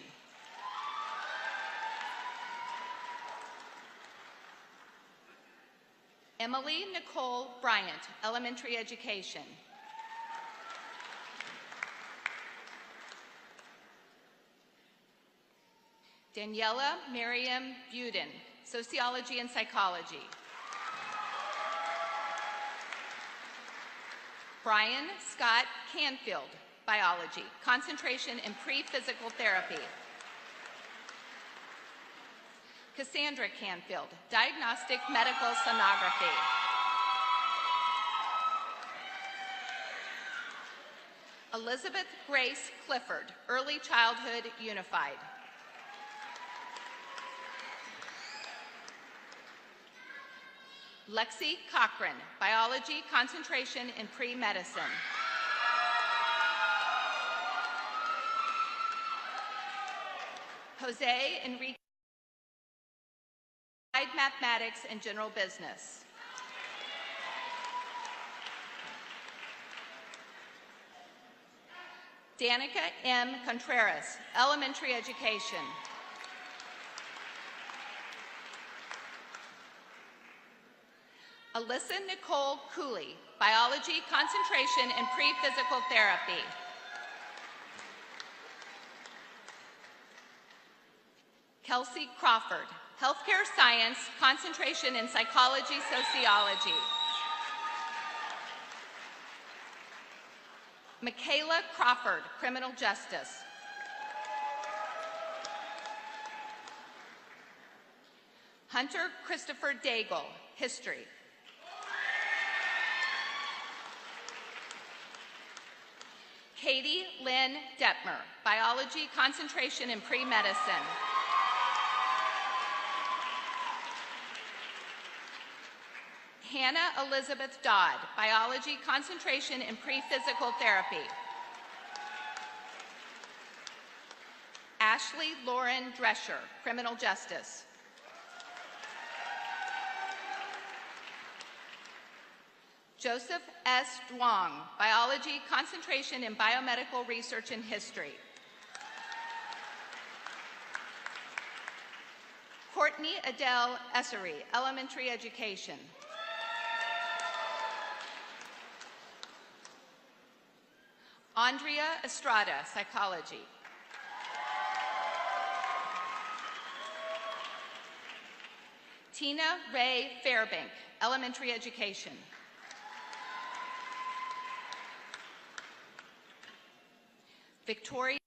Emily Nicole Bryant, Elementary Education. Daniela Miriam Buden, Sociology and Psychology. Brian Scott Canfield, Biology, Concentration in Pre-Physical Therapy. Cassandra Canfield, Diagnostic Medical Sonography. Elizabeth Grace Clifford, Early Childhood Unified. Lexi Cochran, Biology, Concentration in Pre-Medicine. Jose Enrique, Mathematics and General Business. Danica M. Contreras, Elementary Education. Alyssa Nicole Cooley, Biology, Concentration in Pre-Physical Therapy. Kelsey Crawford, Healthcare Science, Concentration in Psychology, Sociology. Michaela Crawford, Criminal Justice. Hunter Christopher Daigle, History. Katie Lynn Detmer, Biology, Concentration in Pre-Medicine. Hannah Elizabeth Dodd, Biology, Concentration in Pre-Physical Therapy. Ashley Lauren Drescher, Criminal Justice. Joseph S. Duong, Biology, Concentration in Biomedical Research and History. Courtney Adele Essery, Elementary Education. Andrea Estrada, Psychology. Tina Ray Fairbank, Elementary Education. Victoria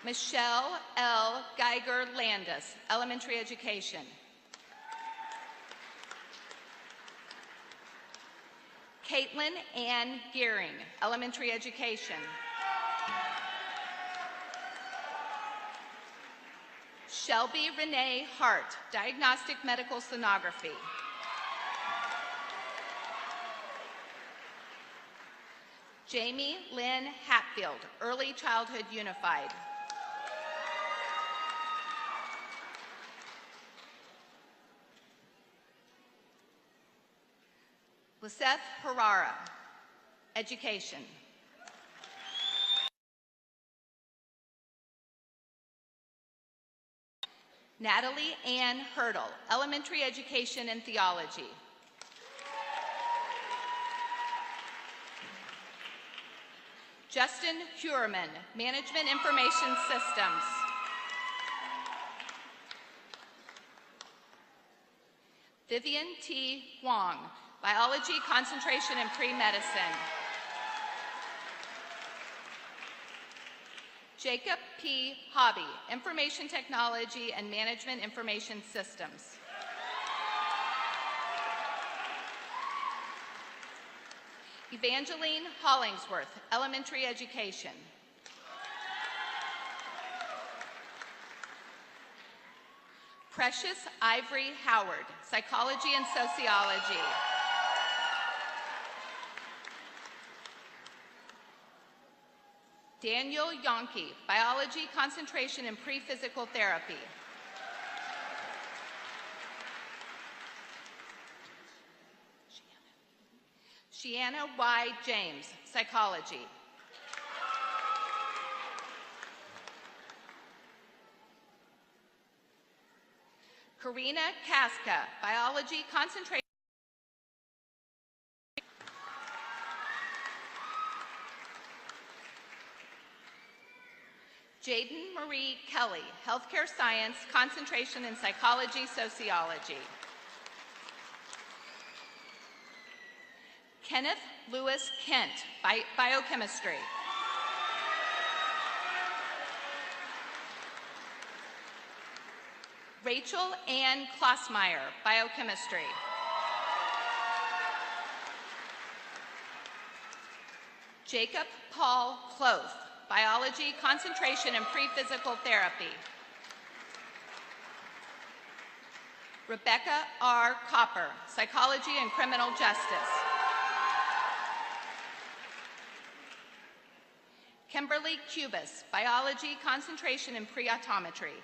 Michelle L. Geiger Landis, Elementary Education. Caitlin Ann Gearing, Elementary Education. Shelby Renee Hart, Diagnostic Medical Sonography. Jamie Lynn Hatfield, Early Childhood Unified. Liseth Harara, Education. Natalie Ann Hurdle, Elementary Education and Theology. Justin Huerman, Management Information Systems. Vivian T. Huang, Biology, Concentration in Pre-Medicine. Jacob P. Hobby, Information Technology and Management Information Systems. Evangeline Hollingsworth, Elementary Education. Precious Ivory Howard, Psychology and Sociology. Daniel Yonke, Biology, Concentration in Pre-Physical Therapy. Shiana Y. James, Psychology. Karina Casca, Biology, Concentration. Jaden Marie Kelly, Healthcare Science, Concentration in Psychology, Sociology. Kenneth Lewis Kent, Biochemistry. Rachel Ann Klossmeyer, Biochemistry. Jacob Paul Cloth, Biology, Concentration in Pre-Physical Therapy. Rebecca R. Copper, Psychology and Criminal Justice. Kimberly Cubis, Biology, Concentration in Pre-Optometry.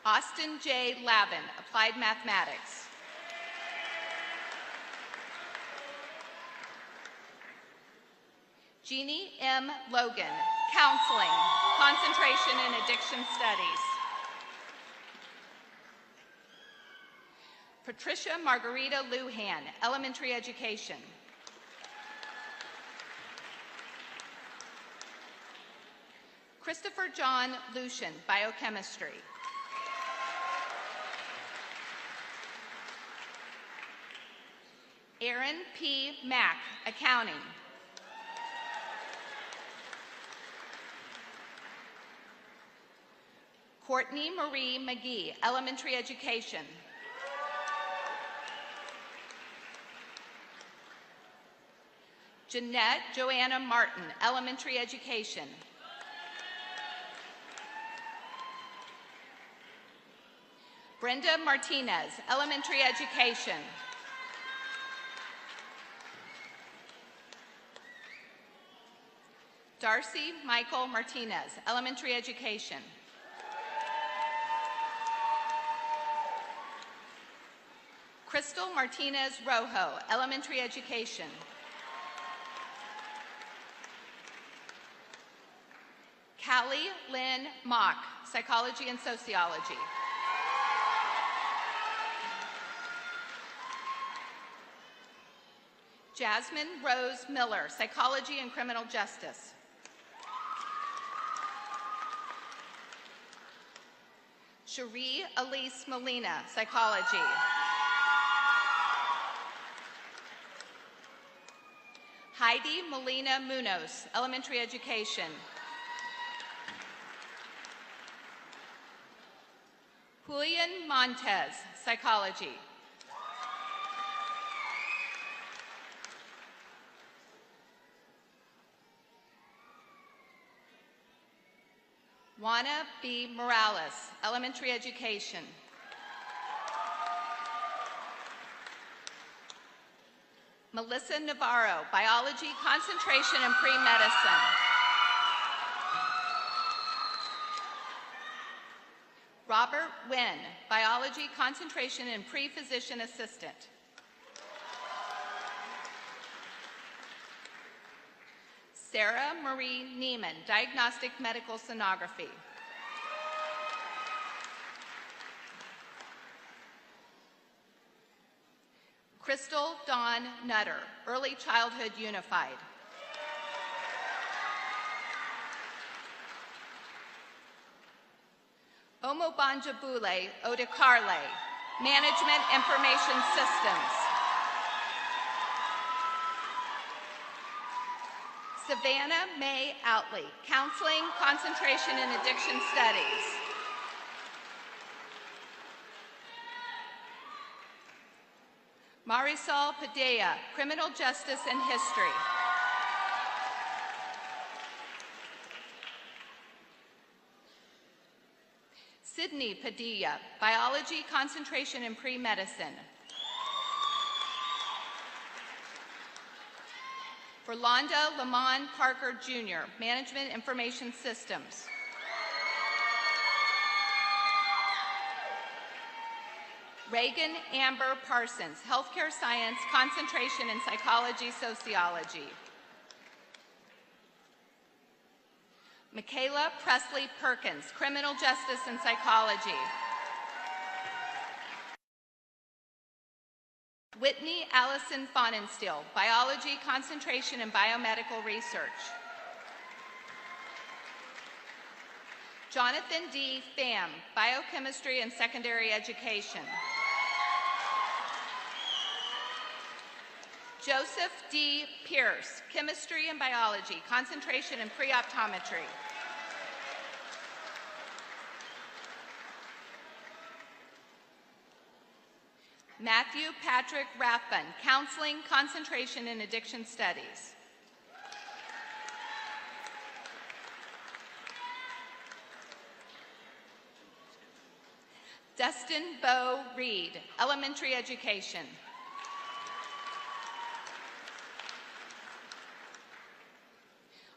Austin J. Lavin, Applied Mathematics. Jeannie M. Logan, Counseling, Concentration in Addiction Studies. Patricia Margarita Luhan, Elementary Education. Christopher John Lucian, Biochemistry. Aaron P. Mack, Accounting. Courtney Marie McGee, Elementary Education. Jeanette Joanna Martin, Elementary Education. Brenda Martinez, Elementary Education. Darcy Michael Martinez, Elementary Education. Crystal Martinez Rojo, Elementary Education. Callie Lynn Mock, Psychology and Sociology. Jasmine Rose Miller, Psychology and Criminal Justice. Cherie Elise Molina, Psychology. Heidi Molina Munoz, Elementary Education. Julian Montez, Psychology. Juana B. Morales, Elementary Education. Melissa Navarro, Biology, Concentration in Pre-Medicine. Robert Wynn, Biology, Concentration in Pre-Physician Assistant. Sarah Marie Neiman, Diagnostic Medical Sonography. Crystal Dawn Nutter, Early Childhood Unified. Omobanja Bule Odekarle, Management Information Systems. Savannah May Outley, Counseling, Concentration, and Addiction Studies. Marisol Padilla, Criminal Justice and History. Sydney Padilla, Biology, Concentration, and Pre-Medicine. Rolanda Lamont Parker Jr., Management Information Systems. Reagan Amber Parsons, Healthcare Science, Concentration in Psychology, Sociology. Michaela Presley Perkins, Criminal Justice and Psychology. Whitney Allison Fonenstiel, Biology, Concentration, and Biomedical Research. Jonathan D. Pham, Biochemistry and Secondary Education. Joseph D. Pierce, Chemistry and Biology, Concentration and Pre-Optometry. Matthew Patrick Rathbun, Counseling, Concentration, and Addiction Studies. Dustin Bo Reed, Elementary Education.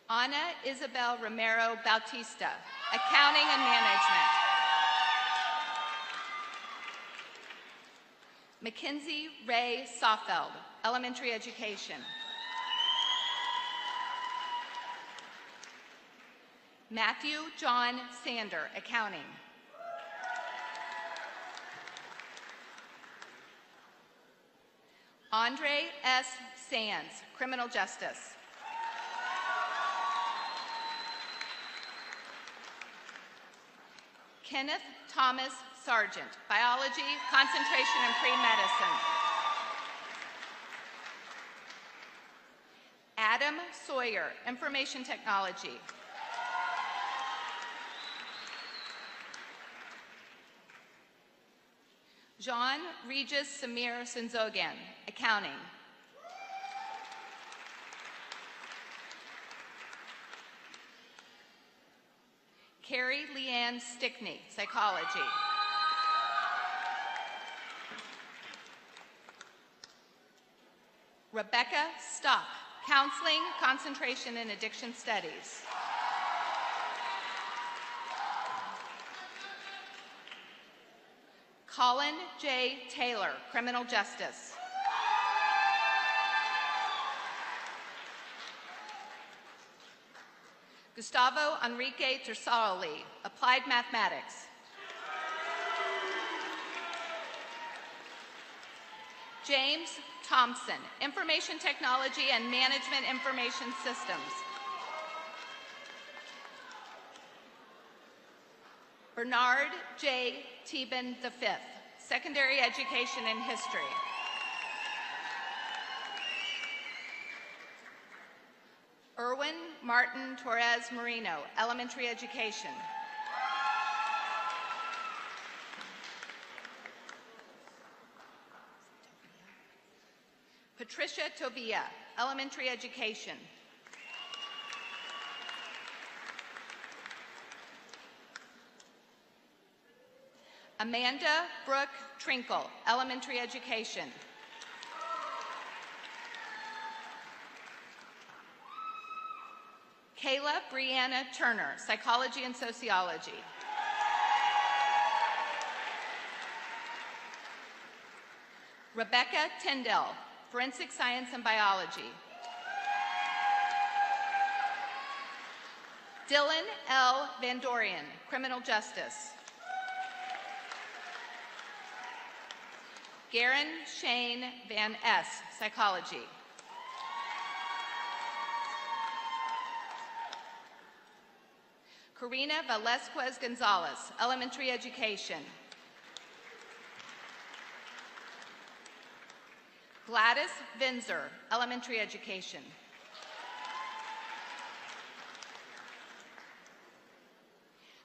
Ana Isabel Romero Bautista, Accounting and Management. Mackenzie Ray Soffeld, Elementary Education. Matthew John Sander, Accounting. Andre S. Sands, Criminal Justice. Kenneth Thomas Sargent, Biology, Concentration, and Pre-Medicine. Adam Sawyer, Information Technology. Jean Regis Samir Senzogan, Accounting. Carrie Leanne Stickney, Psychology. Rebecca Stock, Counseling, Concentration, and Addiction Studies. Colin J. Taylor, Criminal Justice. Gustavo Enrique Tersali, Applied Mathematics. James Thompson, Information Technology and Management Information Systems. Bernard J. Teben V, Secondary Education and History. Erwin Martin Torres Marino, Elementary Education. Patricia Tovia, Elementary Education. Amanda Brooke Trinkle, Elementary Education. Kayla Brianna Turner, Psychology and Sociology. Rebecca Tyndall, Forensic Science and Biology. Dylan L. Van Dorian, Criminal Justice. Garen Shane Van S., Psychology. Karina Velasquez Gonzalez, Elementary Education. Gladys Vinzer, Elementary Education.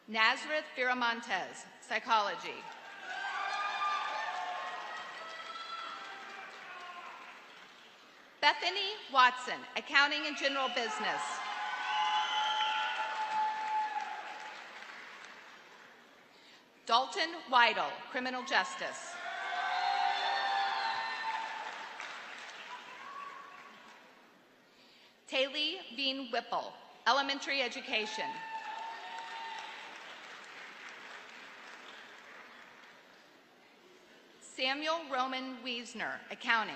Nazareth Viramontes, Psychology. Bethany Watson, Accounting and General Business. Dalton Weidel, Criminal Justice. Taylor Bean Whipple, Elementary Education. Samuel Roman Wiesner, Accounting.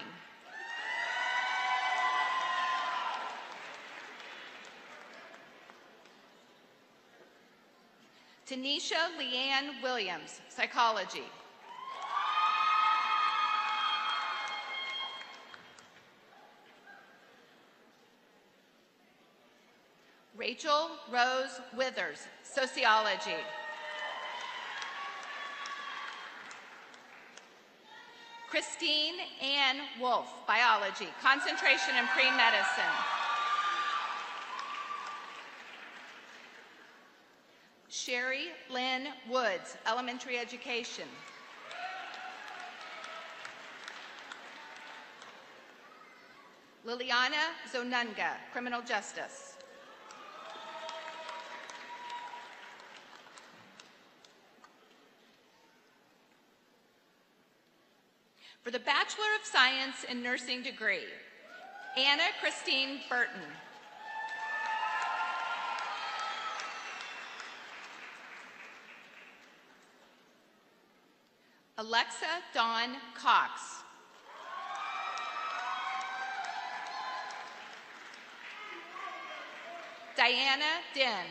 Tanisha Leanne Williams, Psychology. Rachel Rose Withers, Sociology. Christine Ann Wolf, Biology, concentration in pre-medicine. Sherry Lynn Woods, Elementary Education. Liliana Zonunga, Criminal Justice. For the Bachelor of Science in Nursing degree, Anna Christine Burton. Alexa Dawn Cox. Diana Din.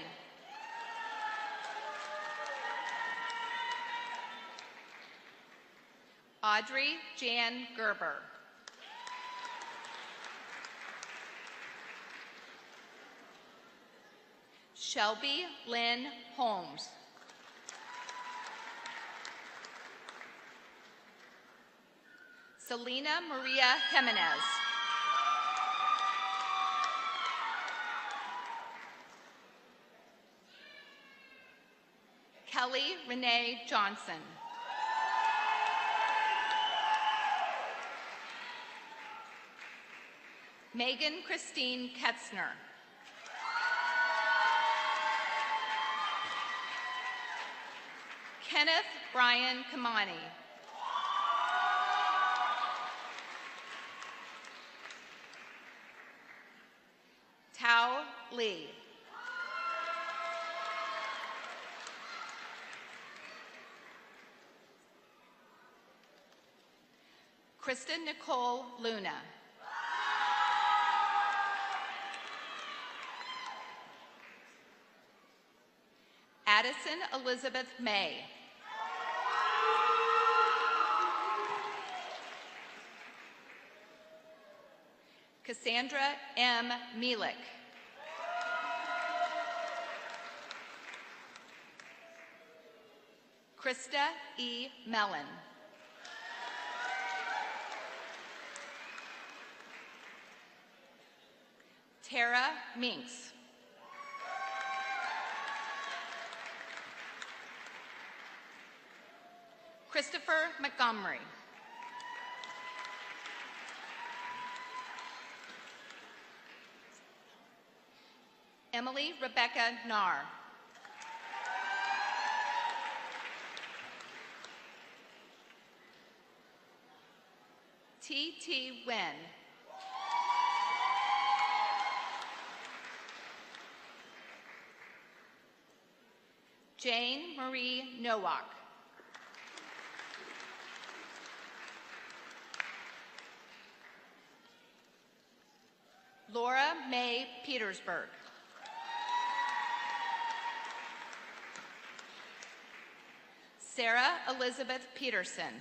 Audrey Jan Gerber. Shelby Lynn Holmes. Selena Maria Jimenez. Kelly Renee Johnson. Megan Christine Ketzner. Kenneth Brian Kamani. Tao Lee. Kristen Nicole Luna. Addison Elizabeth May. Cassandra M. Mielek. Krista E. Mellon. Tara Minks. Christopher Montgomery. Emily Rebecca Narr. T.T. Wynn. Jane Marie Nowak. Laura May Petersburg. Sarah Elizabeth Peterson.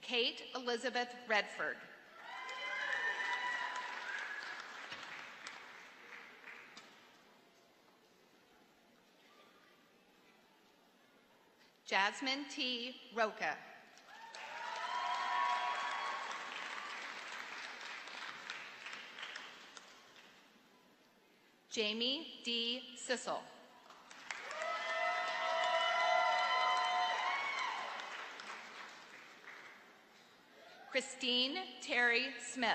Kate Elizabeth Redford. Jasmine T. Roca. Jamie D. Sissel. Christine Terry Smith.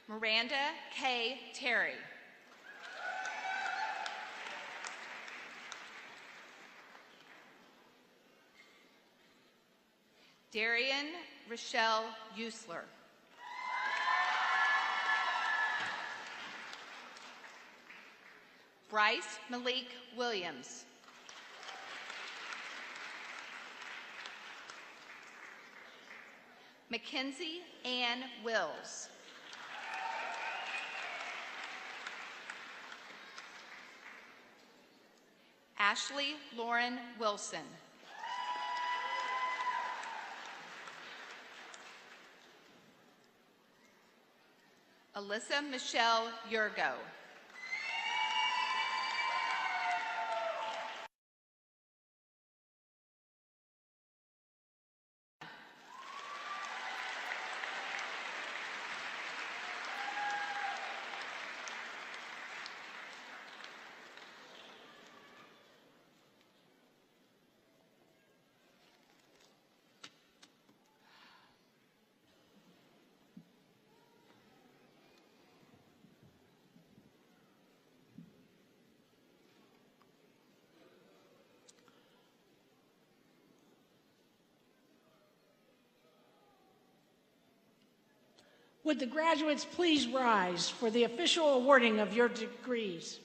Miranda K. Terry. Darian Rochelle Usler. Bryce Malik Williams. Mackenzie Ann Wills. Ashley Lauren Wilson. Alyssa Michelle Yurgo. Would the graduates please rise for the official awarding of your degrees?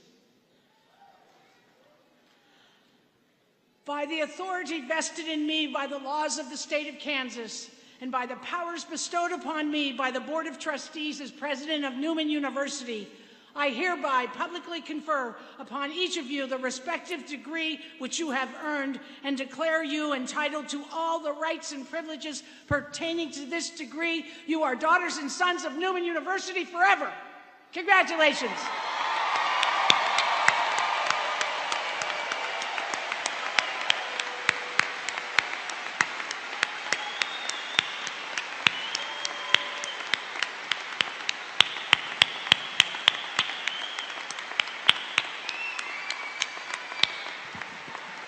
By the authority vested in me by the laws of the state of Kansas and by the powers bestowed upon me by the Board of Trustees as president of Newman University, I hereby publicly confer upon each of you the respective degree which you have earned and declare you entitled to all the rights and privileges pertaining to this degree. You are daughters and sons of Newman University forever. Congratulations.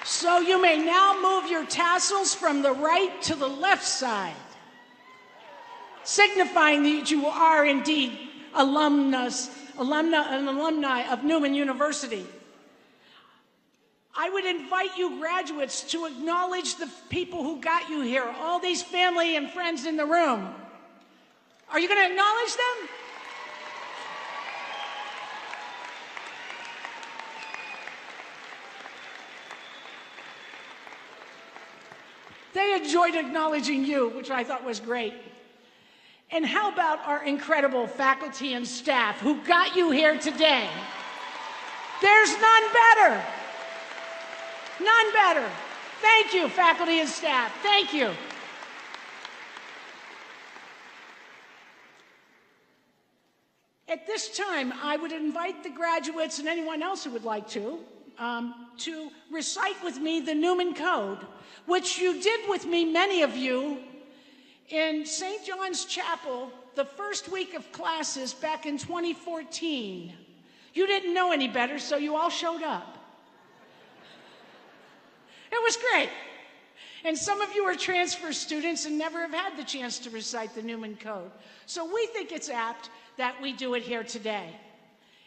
So you may now move your tassels from the right to the left side, signifying that you are indeed alumni of Newman University. I would invite you graduates to acknowledge the people who got you here, all these family and friends in the room. Are you going to acknowledge them? They enjoyed acknowledging you, which I thought was great. And how about our incredible faculty and staff who got you here today? There's none better. None better. Thank you, faculty and staff. Thank you. At this time, I would invite the graduates and anyone else who would like to recite with me the Newman Code, which you did with me, many of you, in St. John's Chapel the first week of classes back in 2014. You didn't know any better, so you all showed up. It was great. And some of you are transfer students and never have had the chance to recite the Newman Code. So we think it's apt that we do it here today.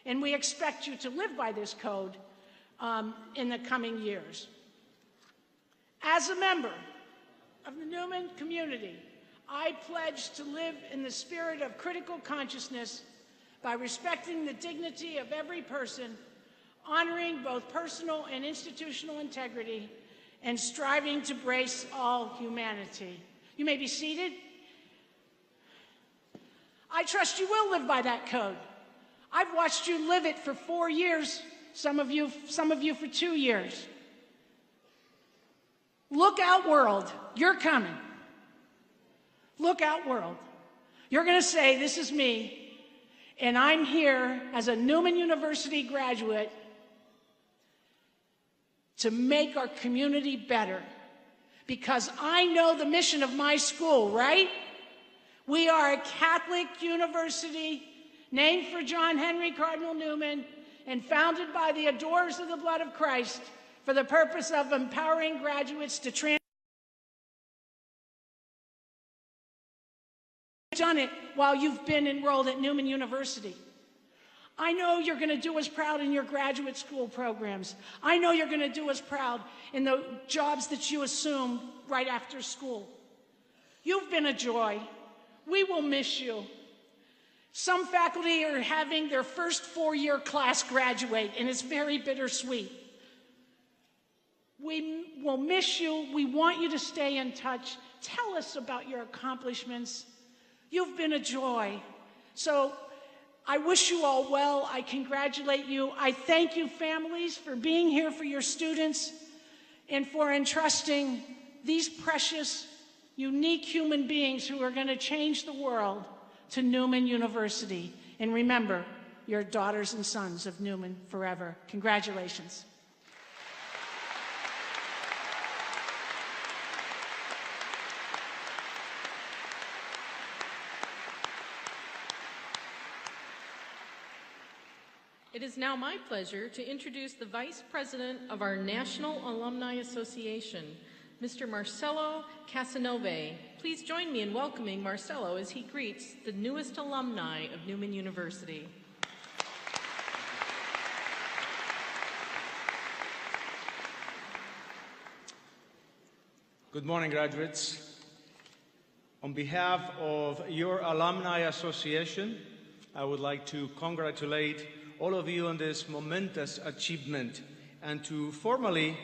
And we expect you to live by this code in the coming years. As a member of the Newman community, I pledge to live in the spirit of critical consciousness by respecting the dignity of every person, honoring both personal and institutional integrity, and striving to embrace all humanity. You may be seated. I trust you will live by that code. I've watched you live it for 4 years, some of you for 2 years. Look out, world. You're coming. Look out, world. You're going to say, this is me, and I'm here as a Newman University graduate to make our community better. Because I know the mission of my school, right? We are a Catholic university named for John Henry Cardinal Newman and founded by the adorers of the blood of Christ for the purpose of empowering graduates to done it while you've been enrolled at Newman University. I know you're going to do us proud in your graduate school programs. I know you're going to do us proud in the jobs that you assume right after school. You've been a joy. We will miss you. Some faculty are having their first 4-year class graduate, and it's very bittersweet. We will miss you. We want you to stay in touch. Tell us about your accomplishments. You've been a joy. So I wish you all well. I congratulate you. I thank you, families, for being here for your students and for entrusting these precious, unique human beings who are going to change the world to Newman University. And remember, you're daughters and sons of Newman forever. Congratulations. It is now my pleasure to introduce the Vice President of our National Alumni Association, Mr. Marcelo Casanove. Please join me in welcoming Marcelo as he greets the newest alumni of Newman University. Good morning, graduates. On behalf of your Alumni Association, I would like to congratulate all of you on this momentous achievement and to formally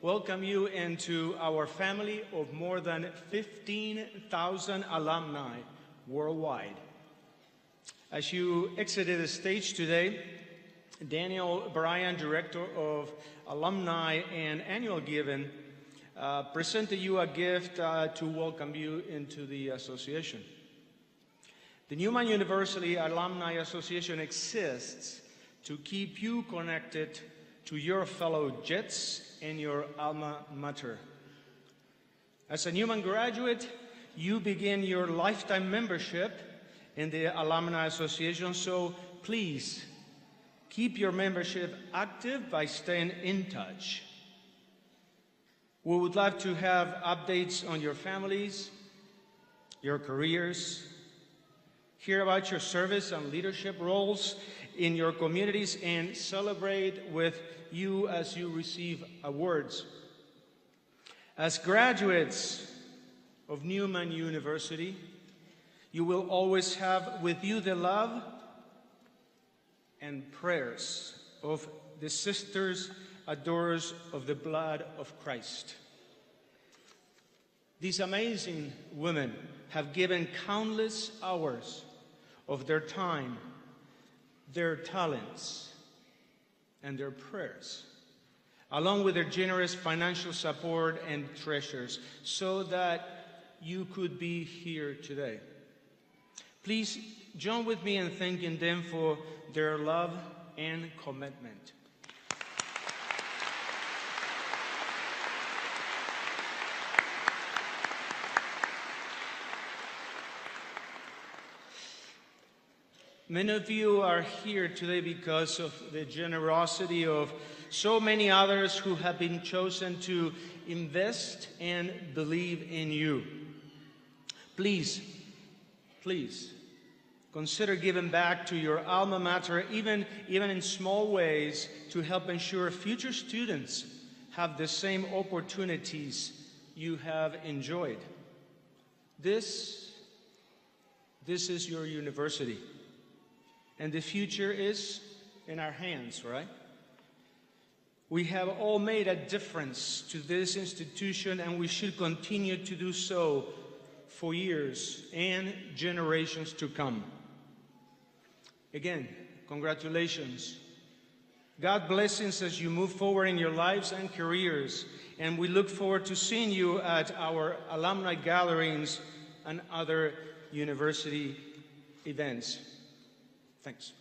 welcome you into our family of more than 15,000 alumni worldwide. As you exited the stage today, Daniel Bryan, Director of Alumni and Annual Giving, presented you a gift to welcome you into the association. The Newman University Alumni Association exists to keep you connected to your fellow Jets and your alma mater. As a Newman graduate, you begin your lifetime membership in the Alumni Association, so please keep your membership active by staying in touch. We would love to have updates on your families, your careers, hear about your service and leadership roles in your communities, and celebrate with you as you receive awards. As graduates of Newman University, you will always have with you the love and prayers of the sisters adorers of the blood of Christ. These amazing women have given countless hours of their time, their talents, and their prayers, along with their generous financial support and treasures, so that you could be here today. Please join with me in thanking them for their love and commitment. Many of you are here today because of the generosity of so many others who have been chosen to invest and believe in you. Please consider giving back to your alma mater, even in small ways, to help ensure future students have the same opportunities you have enjoyed. This is your university. And the future is in our hands, right? We have all made a difference to this institution, and we should continue to do so for years and generations to come. Again, congratulations. God blessings as you move forward in your lives and careers, and we look forward to seeing you at our alumni gatherings and other university events. Thanks.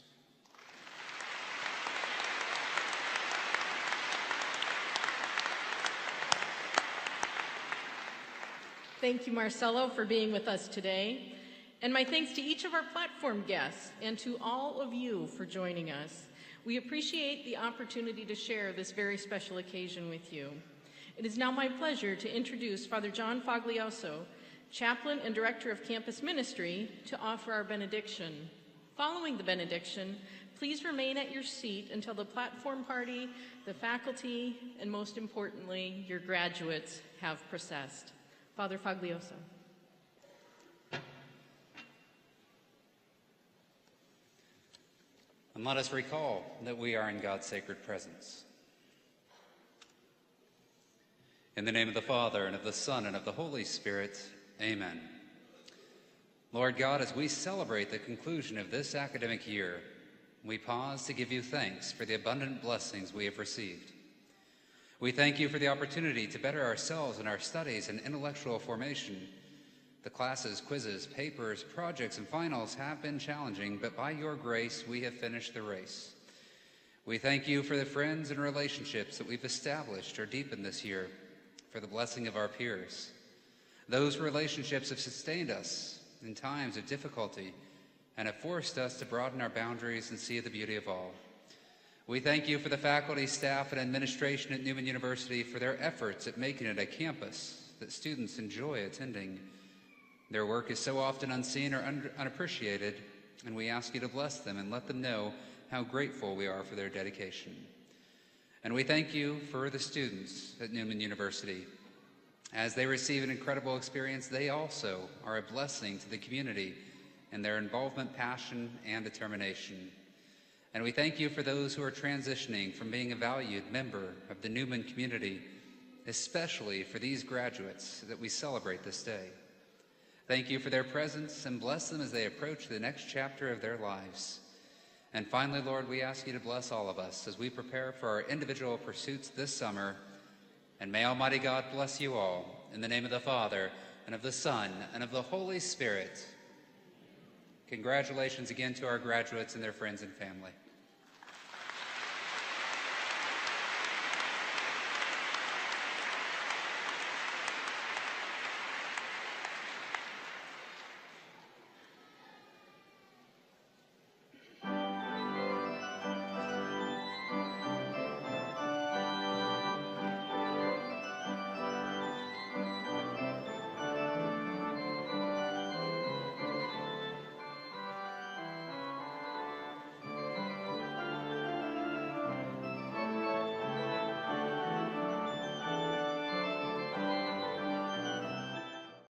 Thank you, Marcelo, for being with us today. And my thanks to each of our platform guests and to all of you for joining us. We appreciate the opportunity to share this very special occasion with you. It is now my pleasure to introduce Father John Foglioso, Chaplain and Director of Campus Ministry, to offer our benediction. Following the benediction, please remain at your seat until the platform party, the faculty, and most importantly, your graduates have processed. Father Foglioso. And let us recall that we are in God's sacred presence. In the name of the Father, and of the Son, and of the Holy Spirit, amen. Lord God, as we celebrate the conclusion of this academic year, we pause to give you thanks for the abundant blessings we have received. We thank you for the opportunity to better ourselves in our studies and intellectual formation. The classes, quizzes, papers, projects, and finals have been challenging, but by your grace, we have finished the race. We thank you for the friends and relationships that we've established or deepened this year, for the blessing of our peers. Those relationships have sustained us in times of difficulty and have forced us to broaden our boundaries and see the beauty of all. We thank you for the faculty, staff, and administration at Newman University for their efforts at making it a campus that students enjoy attending. Their work is so often unseen or unappreciated, and we ask you to bless them and let them know how grateful we are for their dedication. And we thank you for the students at Newman University. As they receive an incredible experience, they also are a blessing to the community in their involvement, passion, and determination. And we thank you for those who are transitioning from being a valued member of the Newman community, especially for these graduates that we celebrate this day. Thank you for their presence and bless them as they approach the next chapter of their lives. And finally, Lord, we ask you to bless all of us as we prepare for our individual pursuits this summer. And may Almighty God bless you all, in the name of the Father, and of the Son, and of the Holy Spirit. Congratulations again to our graduates and their friends and family.